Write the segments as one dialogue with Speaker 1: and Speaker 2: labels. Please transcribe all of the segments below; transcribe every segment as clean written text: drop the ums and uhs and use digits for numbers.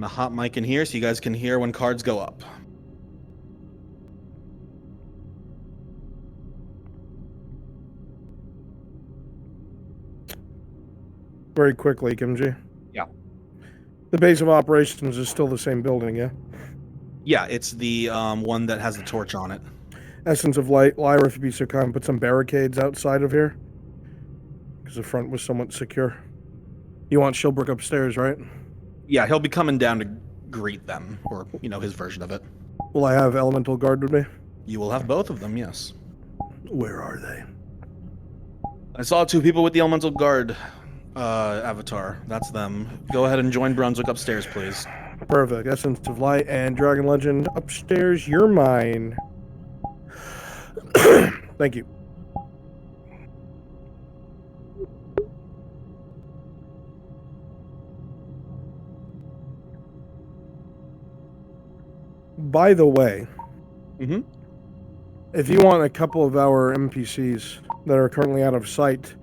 Speaker 1: gonna hot mic in here so you guys can hear when cards go up.
Speaker 2: Very quickly, Kimji.
Speaker 1: Yeah.
Speaker 2: The base of operations is still the same building, yeah?
Speaker 1: Yeah, it's the one that has the torch on it.
Speaker 2: Essence of Light, Lyra, if you'd be so kind, put some barricades outside of here. Because the front was somewhat secure. You want Shilbrook upstairs, right?
Speaker 1: Yeah, he'll be coming down to greet them, or, his version of it.
Speaker 2: Will I have Elemental Guard with me?
Speaker 1: You will have both of them, yes.
Speaker 2: Where are they?
Speaker 1: I saw 2 people with the Elemental Guard avatar. That's them. Go ahead and join Brunswick upstairs, please.
Speaker 2: Perfect. Essence of Light and Dragon Legend upstairs. You're mine. Thank you. By the way, if you want a couple of our NPCs that are currently out of sight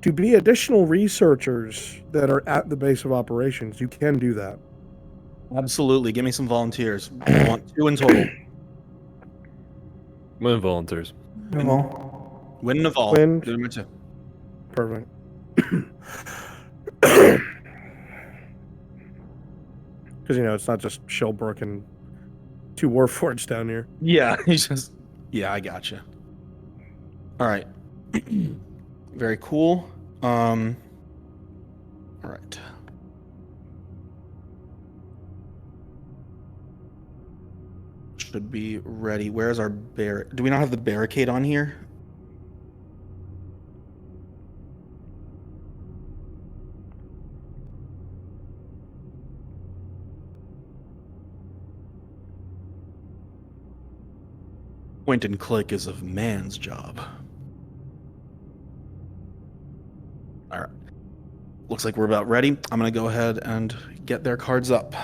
Speaker 2: to be additional researchers that are at the base of operations, you can do that.
Speaker 1: Absolutely. Give me some volunteers. I want 2 in total.
Speaker 3: Win volunteers.
Speaker 1: Win Naval.
Speaker 2: Wind.
Speaker 1: Do them 2.
Speaker 2: Perfect. Because, it's not just Shellbrook and 2 Warforged down here.
Speaker 1: Yeah, I gotcha. All right. Very cool. All right. Should be ready. Where's our do we not have the barricade on here? Point and click is a man's job. All right. Looks like we're about ready. I'm going to go ahead and get their cards up.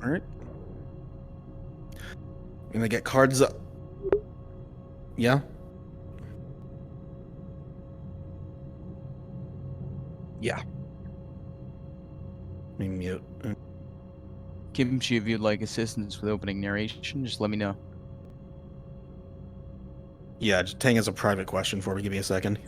Speaker 1: All right. I'm gonna get cards up. Yeah? Yeah. Let me mute.
Speaker 4: Kimchi, if you'd like assistance with opening narration, just let me know.
Speaker 1: Yeah, just Tang has a private question for me. Give me a second.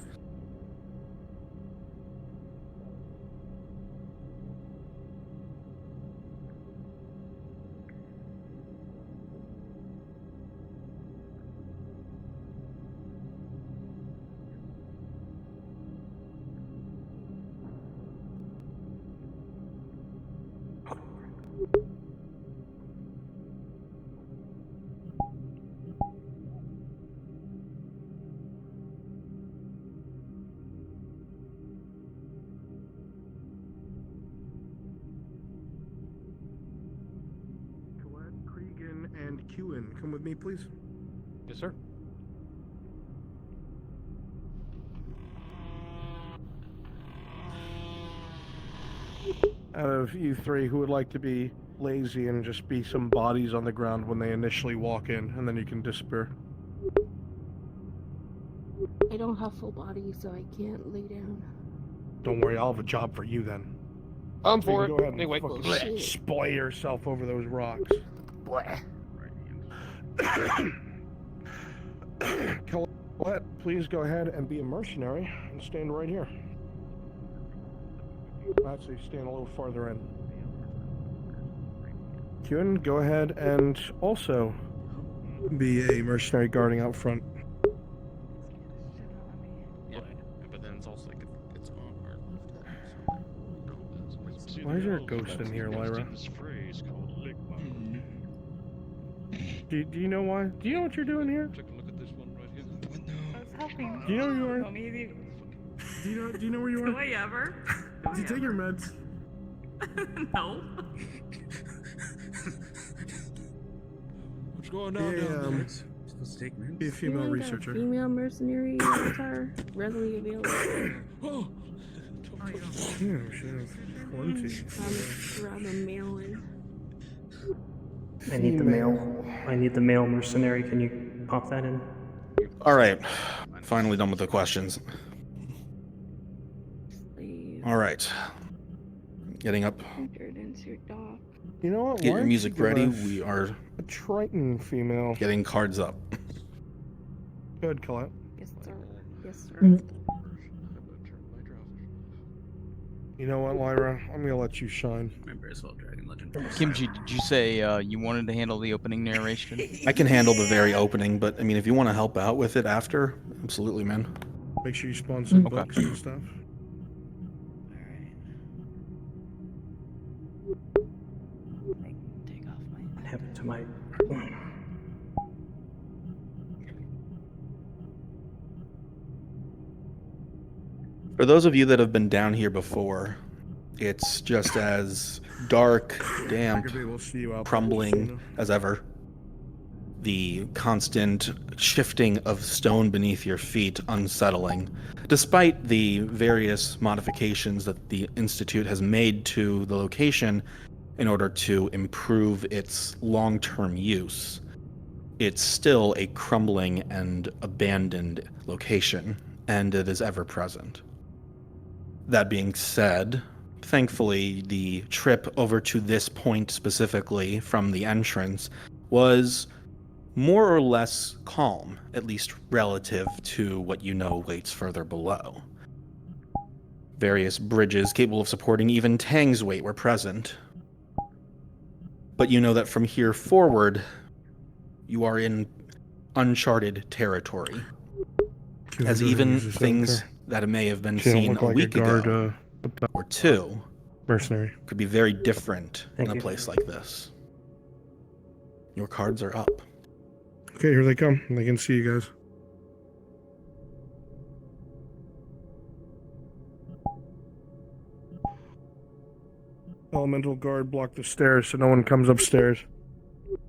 Speaker 2: And Kewen, come with me, please.
Speaker 3: Yes, sir.
Speaker 2: Out of you 3, who would like to be lazy and just be some bodies on the ground when they initially walk in, and then you can disappear?
Speaker 5: I don't have full body, so I can't lay down.
Speaker 2: Don't worry, I'll have a job for you then.
Speaker 3: I'm
Speaker 2: So you
Speaker 3: for
Speaker 2: can
Speaker 3: it.
Speaker 2: Go ahead and
Speaker 3: Anyway.
Speaker 2: fucking spoil yourself over those rocks. Colette, please go ahead and be a mercenary and stand right here. Actually, stand a little farther in. Kewen, go ahead and also be a mercenary guarding out front.
Speaker 6: Yeah, but then it's also like it's on our left.
Speaker 2: Why is there a ghost in here, Lyra? Do you know why? Do you know what you're doing here?
Speaker 6: Take a look at this one right here.
Speaker 7: I was helping.
Speaker 2: Do you know where you are?
Speaker 7: Tell me if you...
Speaker 2: Do you know where you
Speaker 7: Do
Speaker 2: are?
Speaker 7: I ever?
Speaker 2: Did you take your meds?
Speaker 7: No.
Speaker 6: What's going on down there?
Speaker 8: powerful statement.
Speaker 2: Be a female
Speaker 5: Anyone got a
Speaker 2: researcher.
Speaker 5: female mercenary avatar readily available.
Speaker 6: Oh,
Speaker 7: Oh, you don't.
Speaker 2: Yeah, she has 20.
Speaker 5: I'd rather male in.
Speaker 9: I need the male. I need the male mercenary. Can you pop that in?
Speaker 1: All right. Finally done with the questions.
Speaker 5: Slave.
Speaker 1: All right. Getting up.
Speaker 5: Entered into your dock.
Speaker 2: You know what?
Speaker 1: Get
Speaker 2: why
Speaker 1: your
Speaker 2: don't
Speaker 1: music
Speaker 2: you give
Speaker 1: ready.
Speaker 2: us
Speaker 1: We are
Speaker 2: a Triton female.
Speaker 1: getting cards up.
Speaker 2: Go ahead, Colette.
Speaker 5: Yes, sir. Yes, sir.
Speaker 2: You know what, Lyra? I'm gonna let you shine.
Speaker 8: Remember as well, Dragon Legend.
Speaker 4: Kimchi, did you say you wanted to handle the opening narration?
Speaker 1: I can handle the very opening, but I mean, if you want to help out with it after, absolutely, man.
Speaker 2: Make sure you spawn some
Speaker 4: Okay.
Speaker 2: books and stuff.
Speaker 9: Take off my. What happened to my?
Speaker 1: For those of you that have been down here before, it's just as dark, damp,
Speaker 2: Maybe we'll see you out there
Speaker 1: crumbling
Speaker 2: soon.
Speaker 1: as ever. The constant shifting of stone beneath your feet unsettling, despite the various modifications that the Institute has made to the location in order to improve its long-term use. It's still a crumbling and abandoned location, and it is ever present. That being said, thankfully, the trip over to this point specifically from the entrance was more or less calm, at least relative to what you know waits further below. Various bridges capable of supporting even Tang's weight were present. But you know that from here forward, you are in uncharted territory. As even things that may have been
Speaker 2: She don't
Speaker 1: seen
Speaker 2: look
Speaker 1: a
Speaker 2: like
Speaker 1: week
Speaker 2: a guard,
Speaker 1: ago or two
Speaker 2: mercenary.
Speaker 1: could be very different
Speaker 9: Thank
Speaker 1: in a
Speaker 9: you.
Speaker 1: place like this. Your cards are up.
Speaker 2: Okay, here they come. They can see you guys. Elemental guard block the stairs so no one comes upstairs.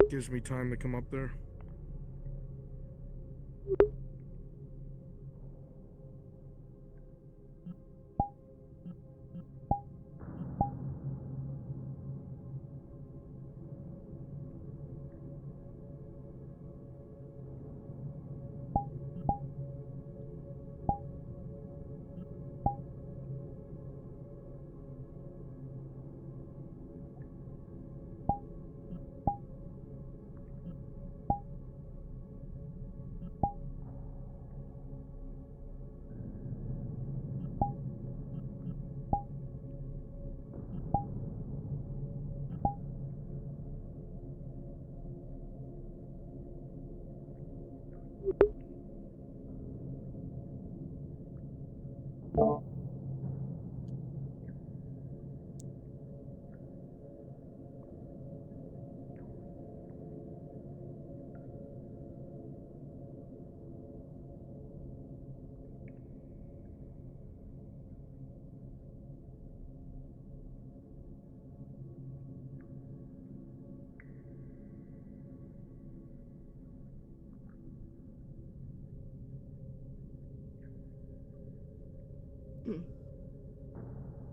Speaker 2: Gives me time to come up there.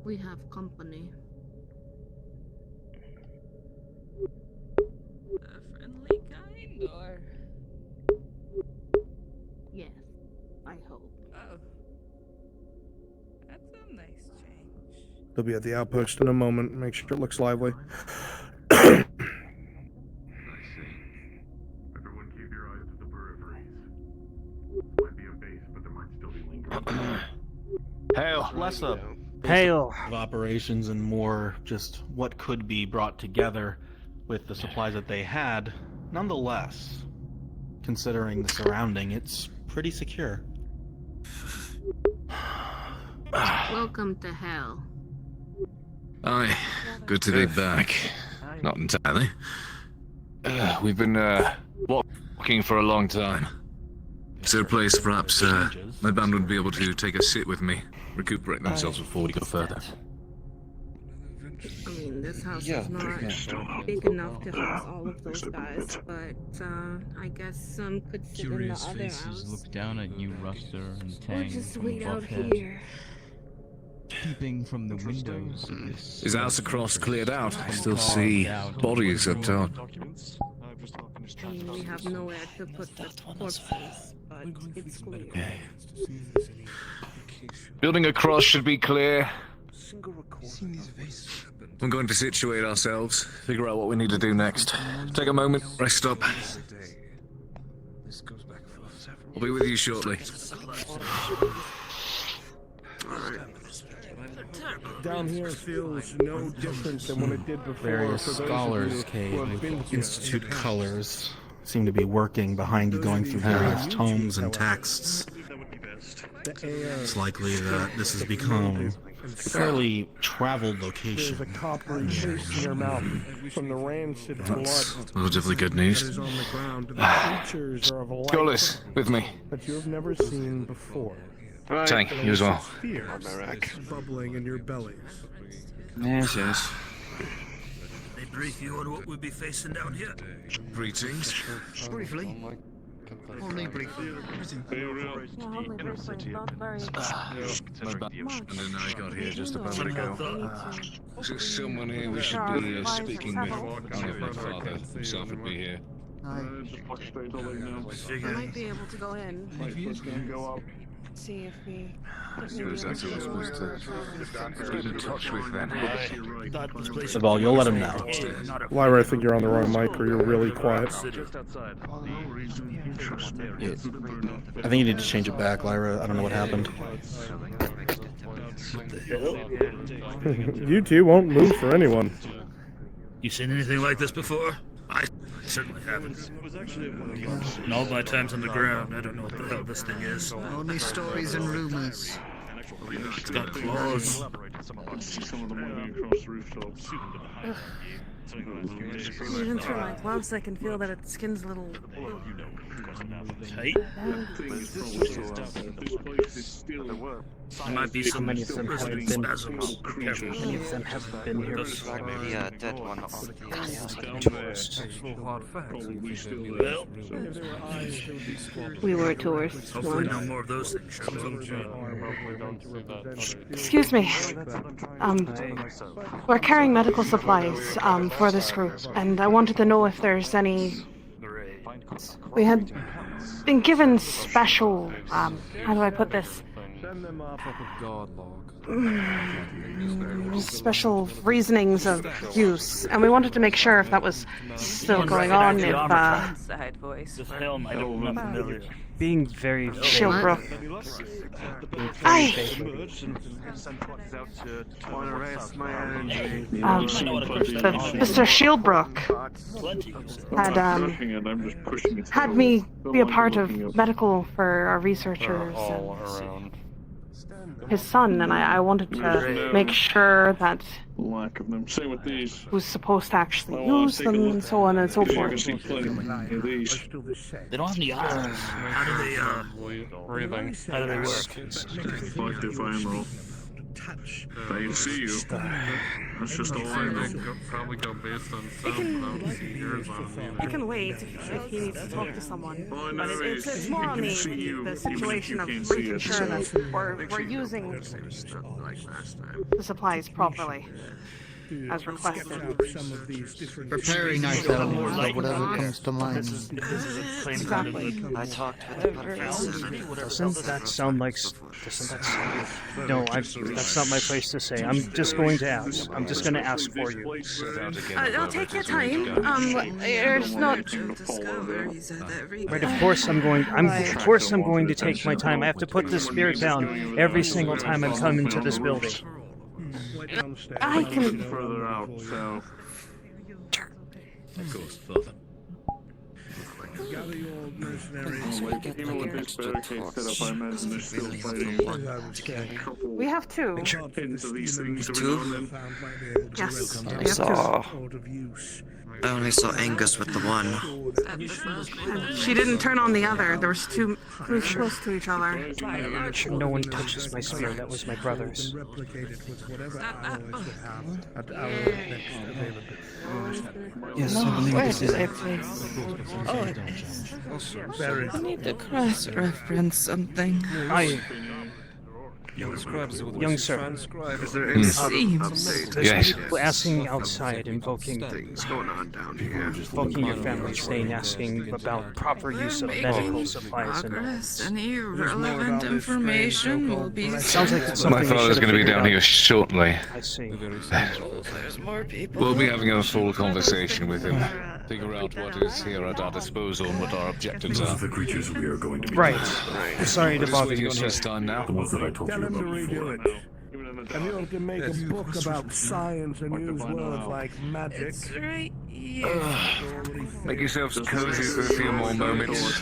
Speaker 5: We have company.
Speaker 7: A friendly kind, or
Speaker 5: Yes, I hope.
Speaker 7: oh, that's a nice change.
Speaker 2: They'll be at the outpost in a moment. Make sure it looks lively.
Speaker 10: I see. Everyone keep your eyes to the peripheries. Might be a base, but there might still be lingering.
Speaker 1: Hail. Less a
Speaker 9: Hail.
Speaker 1: of operations and more just what could be brought together with the supplies that they had. Nonetheless, considering the surrounding, it's pretty secure.
Speaker 5: Welcome to hell.
Speaker 11: Aye, good to be back. Not entirely. We've been walking for a long time. Is there a place perhaps my band would be able to take a sit with me, recuperate themselves before we go further?
Speaker 5: I mean, this house is not big enough to house all of those guys, but I guess some could sit
Speaker 4: Curious
Speaker 5: in the other
Speaker 4: faces
Speaker 5: house.
Speaker 4: look down at you, Ruster and
Speaker 5: Or
Speaker 4: Tang,
Speaker 5: just
Speaker 4: from
Speaker 5: wait out
Speaker 4: above head,
Speaker 5: here.
Speaker 4: peeping from the windows of this.
Speaker 11: His house across cleared out. I still see bodies up top.
Speaker 5: I mean, we have nowhere to put the corpses, but it's clear.
Speaker 11: Okay. Building across should be clear. We're going to situate ourselves, figure out what we need to do next. Take a moment, rest up. I'll be with you shortly.
Speaker 2: Down here feels no different than when it did before.
Speaker 1: Various
Speaker 2: for those of
Speaker 1: scholars
Speaker 2: you
Speaker 1: cave
Speaker 2: who have
Speaker 1: with
Speaker 2: been here.
Speaker 1: institute colors seem to be working behind you, going through various tomes and texts. It's likely that this has become a fairly traveled location.
Speaker 2: There's a coppery taste in your mouth from the rancid blood
Speaker 11: That's relatively good news.
Speaker 2: that is on the ground. The creatures are of a light
Speaker 11: Scholars, with me.
Speaker 2: that you have never seen before.
Speaker 11: Tank, you as well.
Speaker 2: Fear bubbling in your bellies.
Speaker 11: Yes, yes.
Speaker 8: They brief you on what we'll be facing down here?
Speaker 11: Greetings.
Speaker 8: Briefly. Only briefly.
Speaker 5: Not very
Speaker 11: My bad. And then I got here just a moment
Speaker 8: Somehow
Speaker 11: ago.
Speaker 8: thought
Speaker 11: Is someone here we should be speaking with? I know my father himself would be here.
Speaker 5: I might be able to go in. See if we.
Speaker 11: Who's that who I'm supposed to get in touch with then?
Speaker 1: Sabal, you'll let him know.
Speaker 2: Lyra, I think you're on the wrong mic or you're really quiet.
Speaker 1: Yeah. I think you need to change it back, Lyra. I don't know what happened.
Speaker 2: You two won't move for anyone.
Speaker 8: You seen anything like this before? I certainly haven't. In all my times on the ground, I don't know what the hell this thing is.
Speaker 7: Only stories and rumors.
Speaker 8: It's got claws.
Speaker 5: Even for like gloves, I can feel that its skin's a little.
Speaker 8: Tight? There might be some resonant spasms. Careful.
Speaker 9: Many of them haven't been here before.
Speaker 7: Maybe a dead one on the
Speaker 9: Tourist.
Speaker 8: Well,
Speaker 5: We were tourists
Speaker 8: hopefully no
Speaker 5: once.
Speaker 8: more of those things.
Speaker 5: Excuse me. We're carrying medical supplies for this group, and I wanted to know if there's any. We had been given special. How do I put this? Special reasonings of use, and we wanted to make sure if that was still going on. If
Speaker 7: side voice.
Speaker 8: This helm, I don't know familiar.
Speaker 9: Being very
Speaker 5: Shieldbrook. Aye. Mr. Shieldbrook had me be a part of medical for our researchers and his son, and I wanted to make sure that
Speaker 10: Lack of them. Same with these.
Speaker 5: who's supposed to actually use them, and so on and so forth.
Speaker 8: They don't have any eyes. How do they, how do they work?
Speaker 10: Collective ammo. They can see you. That's just all I know.
Speaker 6: Probably go based on some
Speaker 5: I can wait if he needs to talk to someone,
Speaker 10: All I
Speaker 5: but
Speaker 10: know is
Speaker 5: it's more on
Speaker 10: he can see you,
Speaker 5: the
Speaker 10: even if
Speaker 5: situation
Speaker 10: you
Speaker 5: of
Speaker 10: can't see
Speaker 5: making
Speaker 10: it,
Speaker 5: sure
Speaker 10: so
Speaker 5: that we're using the supplies properly as requested.
Speaker 8: Preparing ourselves for
Speaker 7: whatever comes to mind.
Speaker 8: This is a plain
Speaker 5: Exactly.
Speaker 7: I talked with the
Speaker 9: Doesn't that sound like? Doesn't that sound? No, that's not my place to say. I'm just going to ask. I'm just going to ask for you.
Speaker 5: It'll take your time. There's not.
Speaker 9: Right, of course I'm going. Of course I'm going to take my time. I have to put this spirit down every single time I come into this building.
Speaker 5: I can.
Speaker 10: Further out, so.
Speaker 11: Of course, father.
Speaker 2: Gather your mercenaries.
Speaker 10: Even with this barricade set up, I imagine they're still fighting.
Speaker 5: We have two.
Speaker 10: Into these things every now and then.
Speaker 5: Yes.
Speaker 2: We have two.
Speaker 7: I only saw Angus with the one.
Speaker 5: She didn't turn on the other. There was two close to each other.
Speaker 9: I'm sure no one touches my spear. That was my brother's.
Speaker 4: Yes, I believe this is it.
Speaker 7: I need to cross-reference something.
Speaker 9: Young sir.
Speaker 11: Yes.
Speaker 9: There's people asking outside, invoking
Speaker 10: going on down here.
Speaker 9: invoking your family's name, asking about proper use of medical supplies and
Speaker 7: Any relevant information will be
Speaker 9: sounds like it's
Speaker 11: My
Speaker 9: something we
Speaker 11: father's
Speaker 9: should
Speaker 11: going to be
Speaker 9: have
Speaker 11: down here shortly.
Speaker 9: I see.
Speaker 7: There's more people.
Speaker 11: We'll be having a full conversation with him. Figure out what is here at our disposal and what our objectives are.
Speaker 10: The creatures we are going to be.
Speaker 9: Right. Sorry to
Speaker 11: What is
Speaker 9: bother
Speaker 11: waiting
Speaker 9: you,
Speaker 11: on
Speaker 9: sir.
Speaker 11: his time now?
Speaker 10: The ones that I told you about before.
Speaker 2: If you have to make a book about science and use words like magic,
Speaker 7: It's right
Speaker 11: Make yourselves cozy for a few more moments.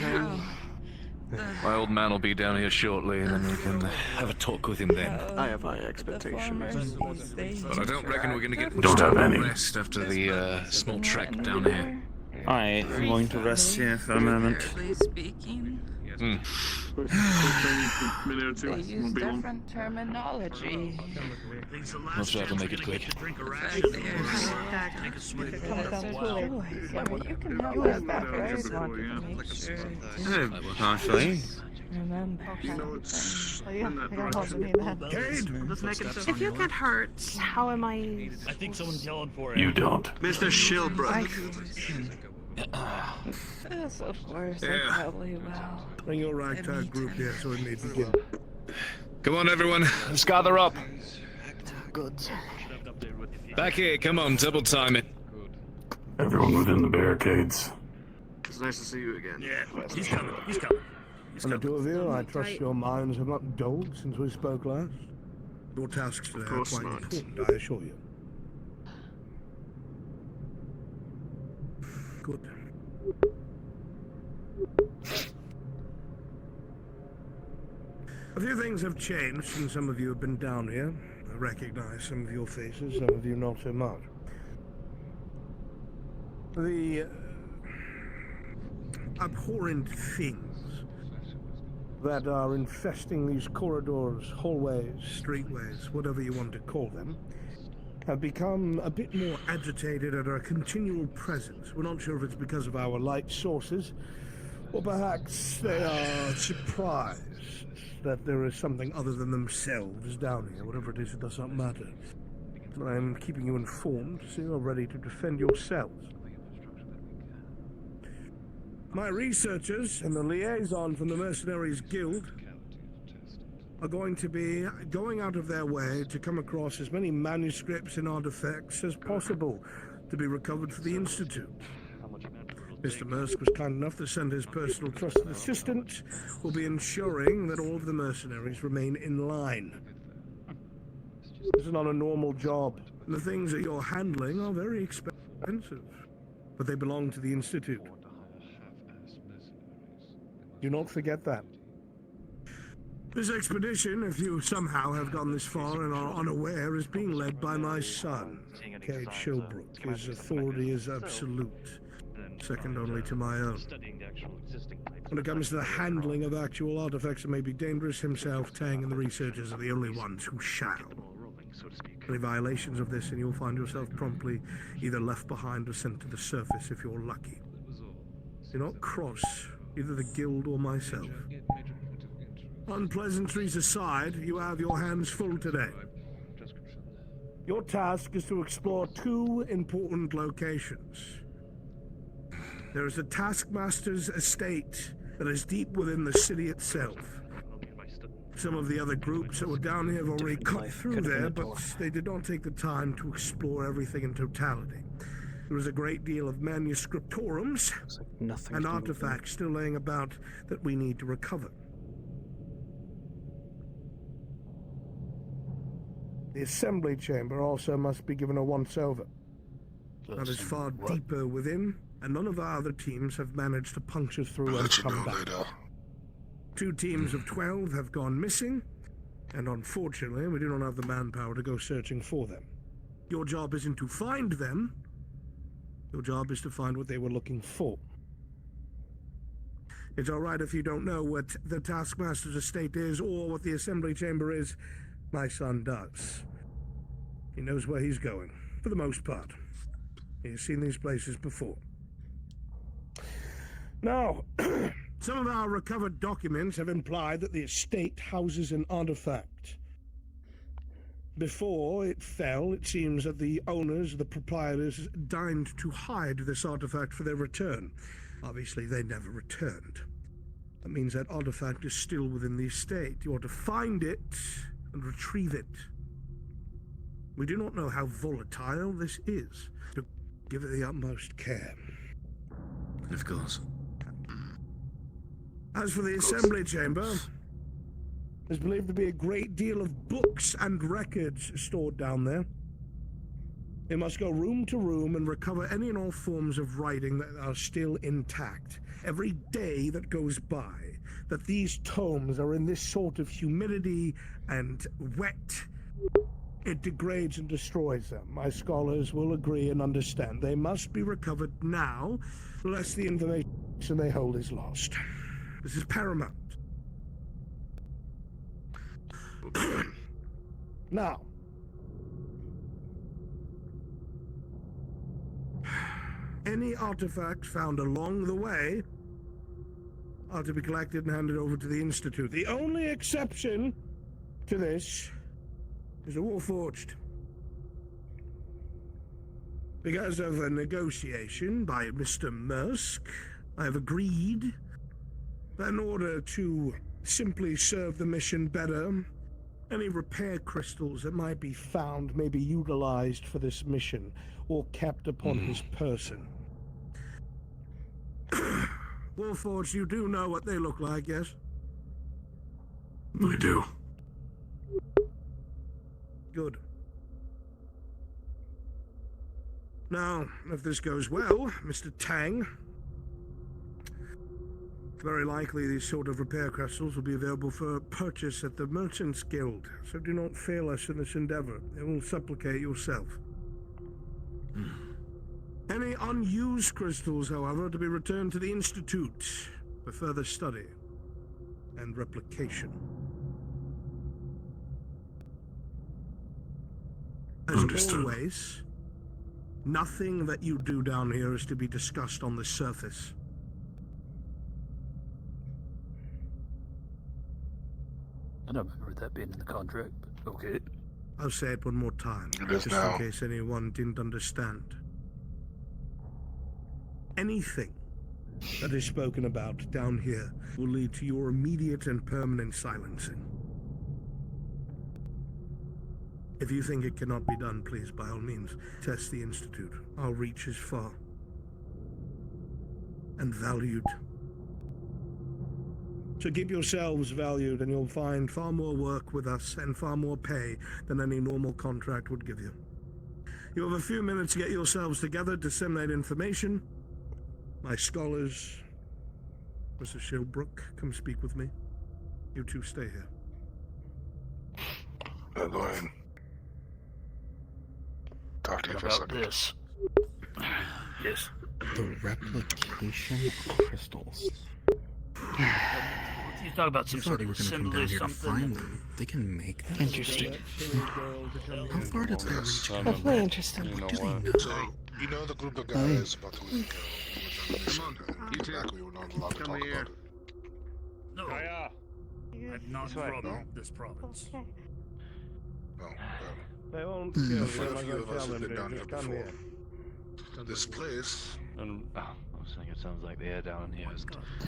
Speaker 11: My old man will be down here shortly, and then we can have a talk with him then.
Speaker 2: I have high expectations.
Speaker 11: But I don't reckon we're going to get much
Speaker 10: Don't have
Speaker 11: time to
Speaker 10: any.
Speaker 11: rest after the small trek down here.
Speaker 12: I'm going to rest here for a moment.
Speaker 7: Speaking,
Speaker 11: Hmm.
Speaker 7: they use different terminology.
Speaker 11: I'll try to make it quick.
Speaker 7: You can help us that way. I wanted to make sure
Speaker 12: Oh, partially.
Speaker 7: remember
Speaker 5: If you get hurt, how am I?
Speaker 8: I think someone's yelling for
Speaker 10: You don't.
Speaker 12: Mr. Shilbrook.
Speaker 7: Yes, of course,
Speaker 11: Yeah.
Speaker 7: I probably will.
Speaker 2: bring your ragtag group here so we may begin.
Speaker 11: Come on, everyone. Let's gather up. Back here. Come on. Double time it.
Speaker 10: Everyone within the barricades.
Speaker 12: It's nice to see you again.
Speaker 8: Yeah, he's coming. He's coming.
Speaker 2: And the two of you, I trust your minds have not dulled since we spoke last. Your tasks today are
Speaker 12: course
Speaker 2: quite
Speaker 12: not.
Speaker 2: important, I assure you. Good. A few things have changed since some of you have been down here. I recognize some of your faces, some of you not so much. The abhorrent things that are infesting these corridors, hallways, streetways, whatever you want to call them, have become a bit more agitated at our continual presence. We're not sure if it's because of our light sources, or perhaps they are surprised that there is something other than themselves down here. Whatever it is, it does not matter. But I'm keeping you informed so you're ready to defend yourselves. My researchers and the liaison from the Mercenaries Guild are going to be going out of their way to come across as many manuscripts and artifacts as possible to be recovered for the Institute. Mr. Mersk was kind enough to send his personal trusted assistant, who will be ensuring that all of the mercenaries remain in line. This is not a normal job. The things that you're handling are very expensive, but they belong to the Institute. Do not forget that. This expedition, if you somehow have gone this far and are unaware, is being led by my son, Cade Shilbrook. His authority is absolute, second only to my own. When it comes to the handling of actual artifacts that may be dangerous, himself, Tang, and the researchers are the only ones who shall. Any violations of this, and you'll find yourself promptly either left behind or sent to the surface if you're lucky. Do not cross either the guild or myself. Unpleasantries aside, you have your hands full today. Your task is to explore two important locations. There is the Taskmaster's estate that is deep within the city itself. Some of the other groups that were down here have already cut through there, but they did not take the time to explore everything in totality. There was a great deal of manuscriptorums and artifacts still laying about that we need to recover. The assembly chamber also must be given a once-over. That is far deeper within, and none of our other teams have managed to puncture through and come back. 2 teams of 12 have gone missing, and unfortunately, we do not have the manpower to go searching for them. Your job isn't to find them, Your job is to find what they were looking for. It's all right if you don't know what the Taskmaster's estate is or what the assembly chamber is. My son does. He knows where he's going, for the most part. He's seen these places before. Now, some of our recovered documents have implied that the estate houses an artifact. Before it fell, it seems that the owners, the proprietors, deigned to hide this artifact for their return. Obviously, they never returned. That means that artifact is still within the estate. You are to find it and retrieve it. We do not know how volatile this is. So give it the utmost care.
Speaker 11: Of course.
Speaker 2: As for the assembly chamber, there's believed to be a great deal of books and records stored down there. They must go room to room and recover any and all forms of writing that are still intact. Every day that goes by, that these tomes are in this sort of humidity and wet, it degrades and destroys them. My scholars will agree and understand. They must be recovered now, lest the information they hold is lost. This is paramount. Now, any artifacts found along the way are to be collected and handed over to the Institute. The only exception to this is a Warforged. Because of a negotiation by Mr. Mursk, I have agreed that in order to simply serve the mission better, any repair crystals that might be found may be utilized for this mission or kept upon his person. Warforged, you do know what they look like, yes?
Speaker 10: We do.
Speaker 2: Good. Now, if this goes well, Mr. Tang, very likely these sort of repair crystals will be available for purchase at the Merchants Guild, so do not fail us in this endeavor. It will supplicate yourself. Any unused crystals, however, to be returned to the Institute for further study and replication. As always, nothing that you do down here is to be discussed on the surface.
Speaker 8: I don't remember that being in the contract, but okay.
Speaker 2: I'll say it one more time, just in case anyone didn't understand. Anything that is spoken about down here will lead to your immediate and permanent silencing. If you think it cannot be done, please, by all means, test the Institute. Our reach is far and valued. So keep yourselves valued, and you'll find far more work with us and far more pay than any normal contract would give you. You have a few minutes to get yourselves together, disseminate information. My scholars, Mr. Shilbrook, come speak with me. You two stay here.
Speaker 10: Go ahead. Talk to you for a second.
Speaker 8: This. Yes.
Speaker 1: The replication crystals.
Speaker 8: You talk about some sort of assembly, something.
Speaker 1: They can make them.
Speaker 7: Interesting.
Speaker 1: How far does that reach?
Speaker 5: Definitely interesting.
Speaker 10: What do they know? So, you know the group of guys about a week ago who was on the mission, you back we were not allowed to talk about it.
Speaker 8: No. I'm not from this province.
Speaker 10: No,
Speaker 2: They won't
Speaker 10: a
Speaker 2: kill
Speaker 10: few
Speaker 2: you
Speaker 10: of us have been down here
Speaker 2: come
Speaker 10: before.
Speaker 2: here.
Speaker 10: This place,
Speaker 3: I was thinking it sounds like the air down here is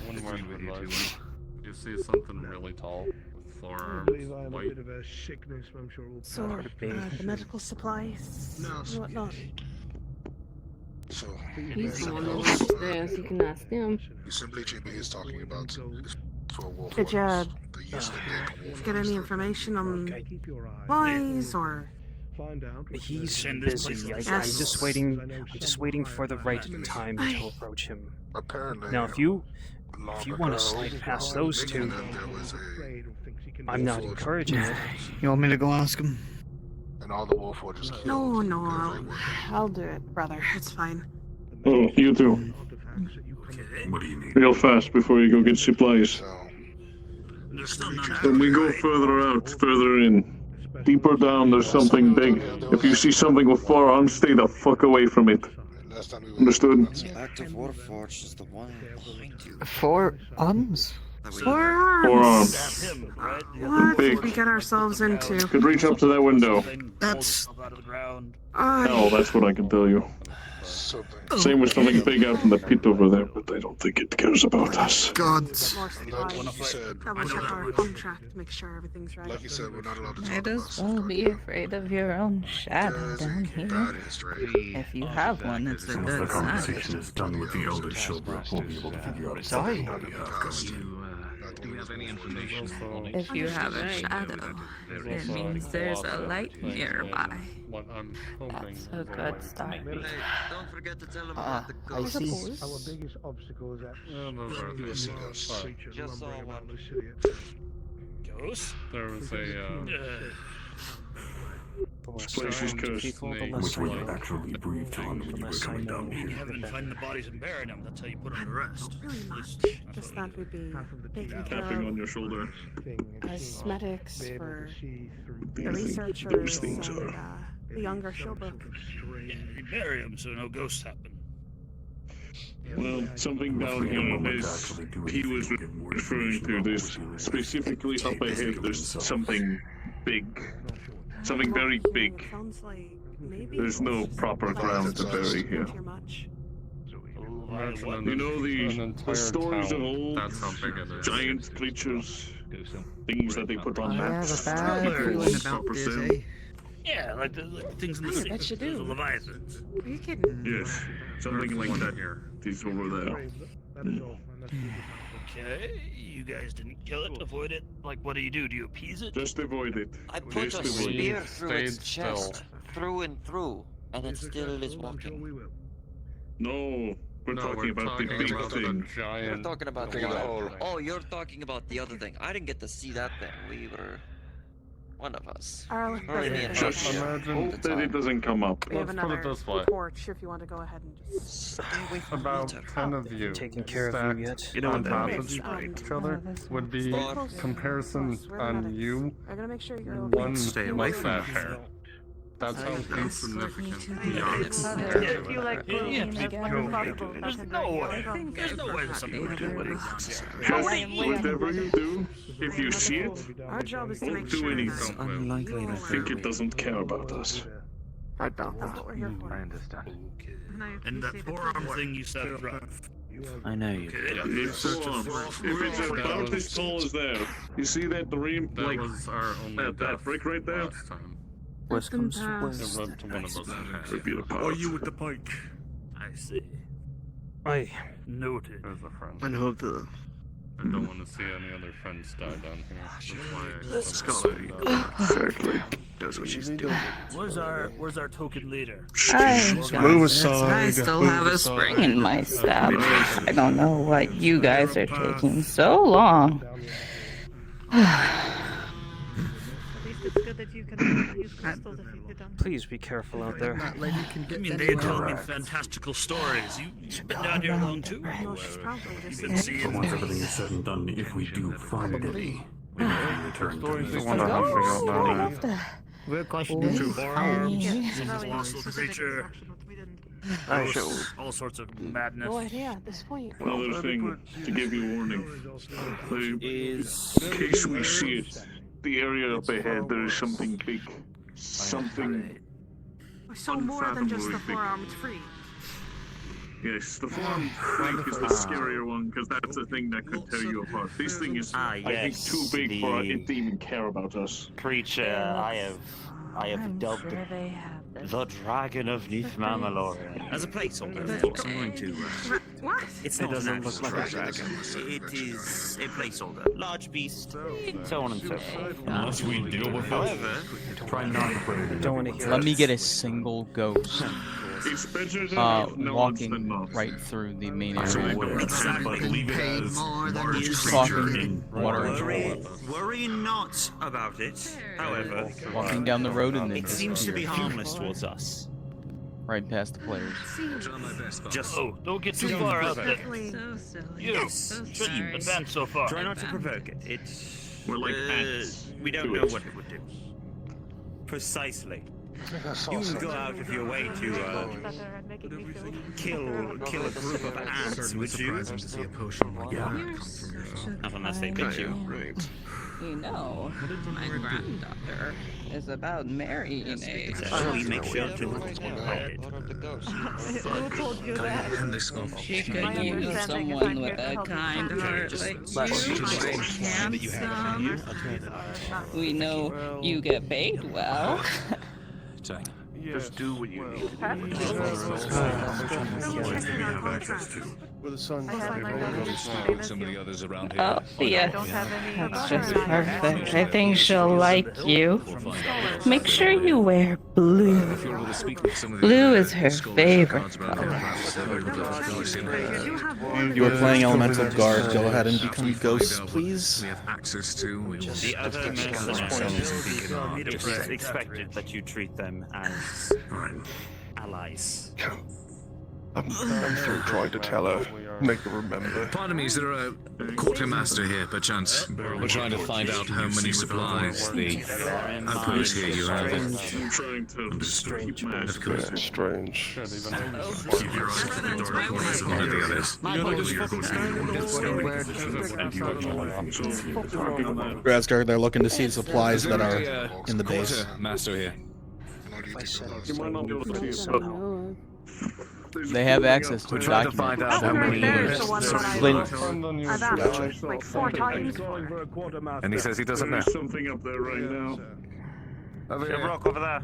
Speaker 6: One word
Speaker 3: with
Speaker 6: with
Speaker 3: you
Speaker 6: life. You see something really tall with
Speaker 2: I
Speaker 6: forearms,
Speaker 2: believe I have a
Speaker 6: white.
Speaker 2: bit of a sickness, but I'm sure we'll
Speaker 5: So, the medical supplies and whatnot.
Speaker 10: so
Speaker 13: He's the one that went upstairs. You can ask him.
Speaker 10: the assembly chamber is talking about is for war
Speaker 5: Did you
Speaker 10: They used to make war
Speaker 5: get any information on
Speaker 2: keep your eye.
Speaker 5: supplies or?
Speaker 2: Find out.
Speaker 9: He's
Speaker 8: Send this
Speaker 9: busy.
Speaker 8: place
Speaker 9: I'm
Speaker 5: Yes.
Speaker 9: just waiting. I'm just waiting for the right time to approach him.
Speaker 10: Apparently,
Speaker 9: Now, if you
Speaker 10: long
Speaker 9: want to
Speaker 10: ago,
Speaker 9: slide past those two,
Speaker 10: there was a
Speaker 9: I'm not encouraging it.
Speaker 7: You want me to go ask him?
Speaker 10: and all the Warforgers killed.
Speaker 5: No,
Speaker 10: everyone.
Speaker 5: I'll do it, brother. It's fine.
Speaker 10: Oh, you too.
Speaker 6: What do you need?
Speaker 10: Real fast before you go get supplies.
Speaker 8: There's still none out.
Speaker 10: When we go further out, further in, deeper down, there's something big. If you see something with 4 arms, stay the fuck away from it. Understood?
Speaker 14: Active Warforged is the one behind you.
Speaker 4: 4 arms?
Speaker 5: 4 arms.
Speaker 10: 4 arms.
Speaker 5: What
Speaker 10: Big.
Speaker 5: did we get ourselves into?
Speaker 10: Could reach up to that window.
Speaker 4: That's...
Speaker 10: Hell, that's what I can tell you. Same with something big out in the pit over there, but I don't think it cares about us.
Speaker 5: God. Double check our contract, make sure everything's right.
Speaker 14: Like you said, we're not allowed to talk
Speaker 7: Might
Speaker 14: about
Speaker 7: as well be afraid of your own shadow down here. If you have one, it's a
Speaker 6: Once the
Speaker 7: good sign.
Speaker 6: conversation is done with the Elder Shilbrook, we'll be able to figure out exactly how we have custody.
Speaker 11: Do we have any information?
Speaker 7: If you have a shadow, it means there's a light nearby.
Speaker 6: What I'm hoping
Speaker 7: That's a good start.
Speaker 14: Hey, don't forget to tell them about the
Speaker 4: I
Speaker 14: ghost.
Speaker 4: see.
Speaker 2: Our biggest obstacle is that
Speaker 14: Just saw one.
Speaker 8: Ghost?
Speaker 6: There was a,
Speaker 10: This place is cursed.
Speaker 6: which we actually briefed on when you were coming down
Speaker 8: You
Speaker 6: here.
Speaker 8: haven't finding the bodies and burying them. That's how you put them to rest.
Speaker 5: Really much. Just that we'd be taking care
Speaker 10: Tapping on
Speaker 5: of
Speaker 10: your shoulder.
Speaker 5: cosmetics for the
Speaker 10: Those
Speaker 5: researchers
Speaker 10: things
Speaker 5: and
Speaker 10: are.
Speaker 5: the younger Shilbrook.
Speaker 8: Yeah, you bury them so no ghosts happen.
Speaker 10: Well, something down here is. He was referring to this. Specifically up ahead, there's something big. Something very big.
Speaker 5: Sounds like maybe
Speaker 10: There's no proper ground to bury here. You know the stories of old
Speaker 6: That's how big it is.
Speaker 10: giant creatures, things that they put on
Speaker 4: I have
Speaker 10: maps.
Speaker 4: a bad feeling about
Speaker 10: Proper
Speaker 4: this,
Speaker 10: sound.
Speaker 4: eh?
Speaker 8: Yeah, like the things in the sea.
Speaker 7: bet you do.
Speaker 8: The Leviathans.
Speaker 5: Are you kidding?
Speaker 10: Yes, something like
Speaker 6: one
Speaker 10: that.
Speaker 6: here.
Speaker 10: He's over there.
Speaker 8: Okay, you guys didn't kill it, avoid it. Like, what do? Do you appease it?
Speaker 10: Just avoid it.
Speaker 14: I put
Speaker 10: Just
Speaker 14: a
Speaker 10: avoid
Speaker 14: spear
Speaker 10: it.
Speaker 14: through its
Speaker 6: Stayed
Speaker 14: chest,
Speaker 6: still.
Speaker 14: through and through, and it still is walking.
Speaker 10: No, we're
Speaker 6: No,
Speaker 10: talking about the big
Speaker 6: about the
Speaker 10: thing.
Speaker 14: We're
Speaker 6: giant.
Speaker 14: talking about the
Speaker 6: Big
Speaker 14: other.
Speaker 6: hole.
Speaker 14: Oh, you're talking about the other thing. I didn't get to see that thing. We were one of us.
Speaker 5: Alright,
Speaker 14: Only me and
Speaker 10: Just
Speaker 14: Josh.
Speaker 6: Imagine
Speaker 10: hope that it doesn't come up.
Speaker 5: We have
Speaker 6: Let's put it
Speaker 5: another
Speaker 6: this way.
Speaker 5: torch if you want to go ahead and just
Speaker 14: Stay away from
Speaker 6: About
Speaker 14: water.
Speaker 6: 10 of you
Speaker 9: Taking care of
Speaker 6: stacked
Speaker 9: you yet?
Speaker 2: You know
Speaker 6: on
Speaker 2: what that
Speaker 6: top
Speaker 2: means,
Speaker 6: of
Speaker 2: right?
Speaker 6: each other would be
Speaker 14: Close.
Speaker 6: comparison
Speaker 5: Close. We're the
Speaker 6: on
Speaker 5: medics.
Speaker 6: you.
Speaker 5: I'm gonna make sure you're
Speaker 6: One
Speaker 2: Stay away from
Speaker 6: mustache
Speaker 2: that.
Speaker 6: hair. That's how big.
Speaker 2: Insignificant.
Speaker 7: If you like
Speaker 8: glowing
Speaker 7: again,
Speaker 8: There's no way. There's no way there's something
Speaker 7: the
Speaker 8: to
Speaker 7: other
Speaker 8: it.
Speaker 10: Whatever you do, if you see it,
Speaker 5: Our job is to
Speaker 10: don't
Speaker 5: make
Speaker 10: do
Speaker 5: sure
Speaker 10: anything.
Speaker 5: that
Speaker 14: Unlikely
Speaker 5: you
Speaker 14: to
Speaker 10: Think it doesn't care about us.
Speaker 5: That's what we're here for.
Speaker 3: understand.
Speaker 8: And that forearm thing you said is rough.
Speaker 3: I know you.
Speaker 10: It's if it's about as tall as that, you see that dream,
Speaker 6: That
Speaker 10: like
Speaker 6: was our only
Speaker 10: that
Speaker 6: death
Speaker 10: brick right there?
Speaker 6: last time.
Speaker 4: Worst comes to
Speaker 6: It
Speaker 4: worst.
Speaker 6: rubbed one of us in half.
Speaker 10: Rip it apart.
Speaker 8: Or you with the pike. I see.
Speaker 9: I
Speaker 8: Noted.
Speaker 6: As a friend.
Speaker 2: And hope the
Speaker 6: I don't want to see any other friends die down here. That's why I
Speaker 2: Scully
Speaker 10: Exactly.
Speaker 2: does what she's doing.
Speaker 8: Where's our token leader?
Speaker 2: Move aside.
Speaker 7: I still have a spring in my step. I don't know what you guys are taking so long.
Speaker 9: please be careful out there.
Speaker 8: I mean, they tell me fantastical stories. You've been down here long too.
Speaker 5: No, she's probably just
Speaker 8: You've been seeing
Speaker 6: But once everything is said and done, if we do find any, we may return to this.
Speaker 9: We're questioning
Speaker 8: lost little creature. All sorts of madness.
Speaker 5: no idea at this point.
Speaker 10: Another thing to give you warning. In case we see it, the area up ahead, there is something big. Something.
Speaker 5: So more than just the
Speaker 10: unfathomably big.
Speaker 5: forearmed freak.
Speaker 10: Yes, the forearm freak is the scarier one because that's the thing that could tear you apart. This thing is, I think, too big for it to even care about us.
Speaker 15: Creature I have dubbed the Dragon of Nithmamalorian.
Speaker 16: As a placeholder, of course, I'm going to.
Speaker 5: What?
Speaker 16: It's not an actual dragon. It is a placeholder. Large beast,
Speaker 15: So on and so forth.
Speaker 11: Unless we deal with it.
Speaker 16: However,
Speaker 6: Try not to play
Speaker 9: Don't want to hear
Speaker 4: Let
Speaker 9: it.
Speaker 4: me get a single ghost
Speaker 10: It's better to have no odds than
Speaker 4: walking
Speaker 10: not.
Speaker 4: right through the main
Speaker 10: Actually,
Speaker 4: area.
Speaker 6: but leave it as large creature
Speaker 4: Talking
Speaker 6: in
Speaker 4: water,
Speaker 16: worry not about it. However,
Speaker 4: walking down the road and then
Speaker 16: it seems to be
Speaker 4: disappear.
Speaker 16: harmless towards us.
Speaker 4: right past the players.
Speaker 8: Just don't get too far out there. You shouldn't advance so far.
Speaker 16: Try not to provoke it. It's
Speaker 10: We're like ants
Speaker 16: we don't
Speaker 10: to
Speaker 16: know
Speaker 10: it.
Speaker 16: what it would do. Precisely. You can go out of your way to kill a group of ants, would you? Not unless they bit you.
Speaker 10: Right.
Speaker 7: You know, my granddaughter is about marrying a...
Speaker 16: So we make sure to hide it.
Speaker 5: Who told you that?
Speaker 7: She could use someone with a kind heart like you. Handsome. We know you get paid well.
Speaker 10: Just do what you need to do.
Speaker 6: With the sun.
Speaker 11: Some of the others around here.
Speaker 7: Oh, yeah. That's just perfect. I think she'll like you. Make sure you wear blue. Blue is her favorite color.
Speaker 1: You are playing Elemental Guard. Go ahead and become ghosts, please.
Speaker 11: We have access to.
Speaker 15: The other mercenaries just expected that you treat them as allies.
Speaker 6: I'm still trying to tell her, make her remember.
Speaker 11: Pardon me, is there a quartermaster here, perchance? We're trying to find out how many supplies the outpost here you have.
Speaker 10: I'm trying to keep my eyes closed.
Speaker 6: Strange.
Speaker 10: Keep your eyes on the dark corners of one of the others.
Speaker 1: Grasgard, they're looking to see supplies that are in the base.
Speaker 11: Quartermaster here.
Speaker 10: You might not be able to see it.
Speaker 4: They have access to
Speaker 11: We're
Speaker 4: the
Speaker 11: trying to
Speaker 4: document.
Speaker 11: find out how many
Speaker 5: There's the one that I've
Speaker 1: Gotcha.
Speaker 5: asked like 4 times.
Speaker 11: And he says he doesn't know.
Speaker 10: There's something up there right now.
Speaker 15: A rock over there.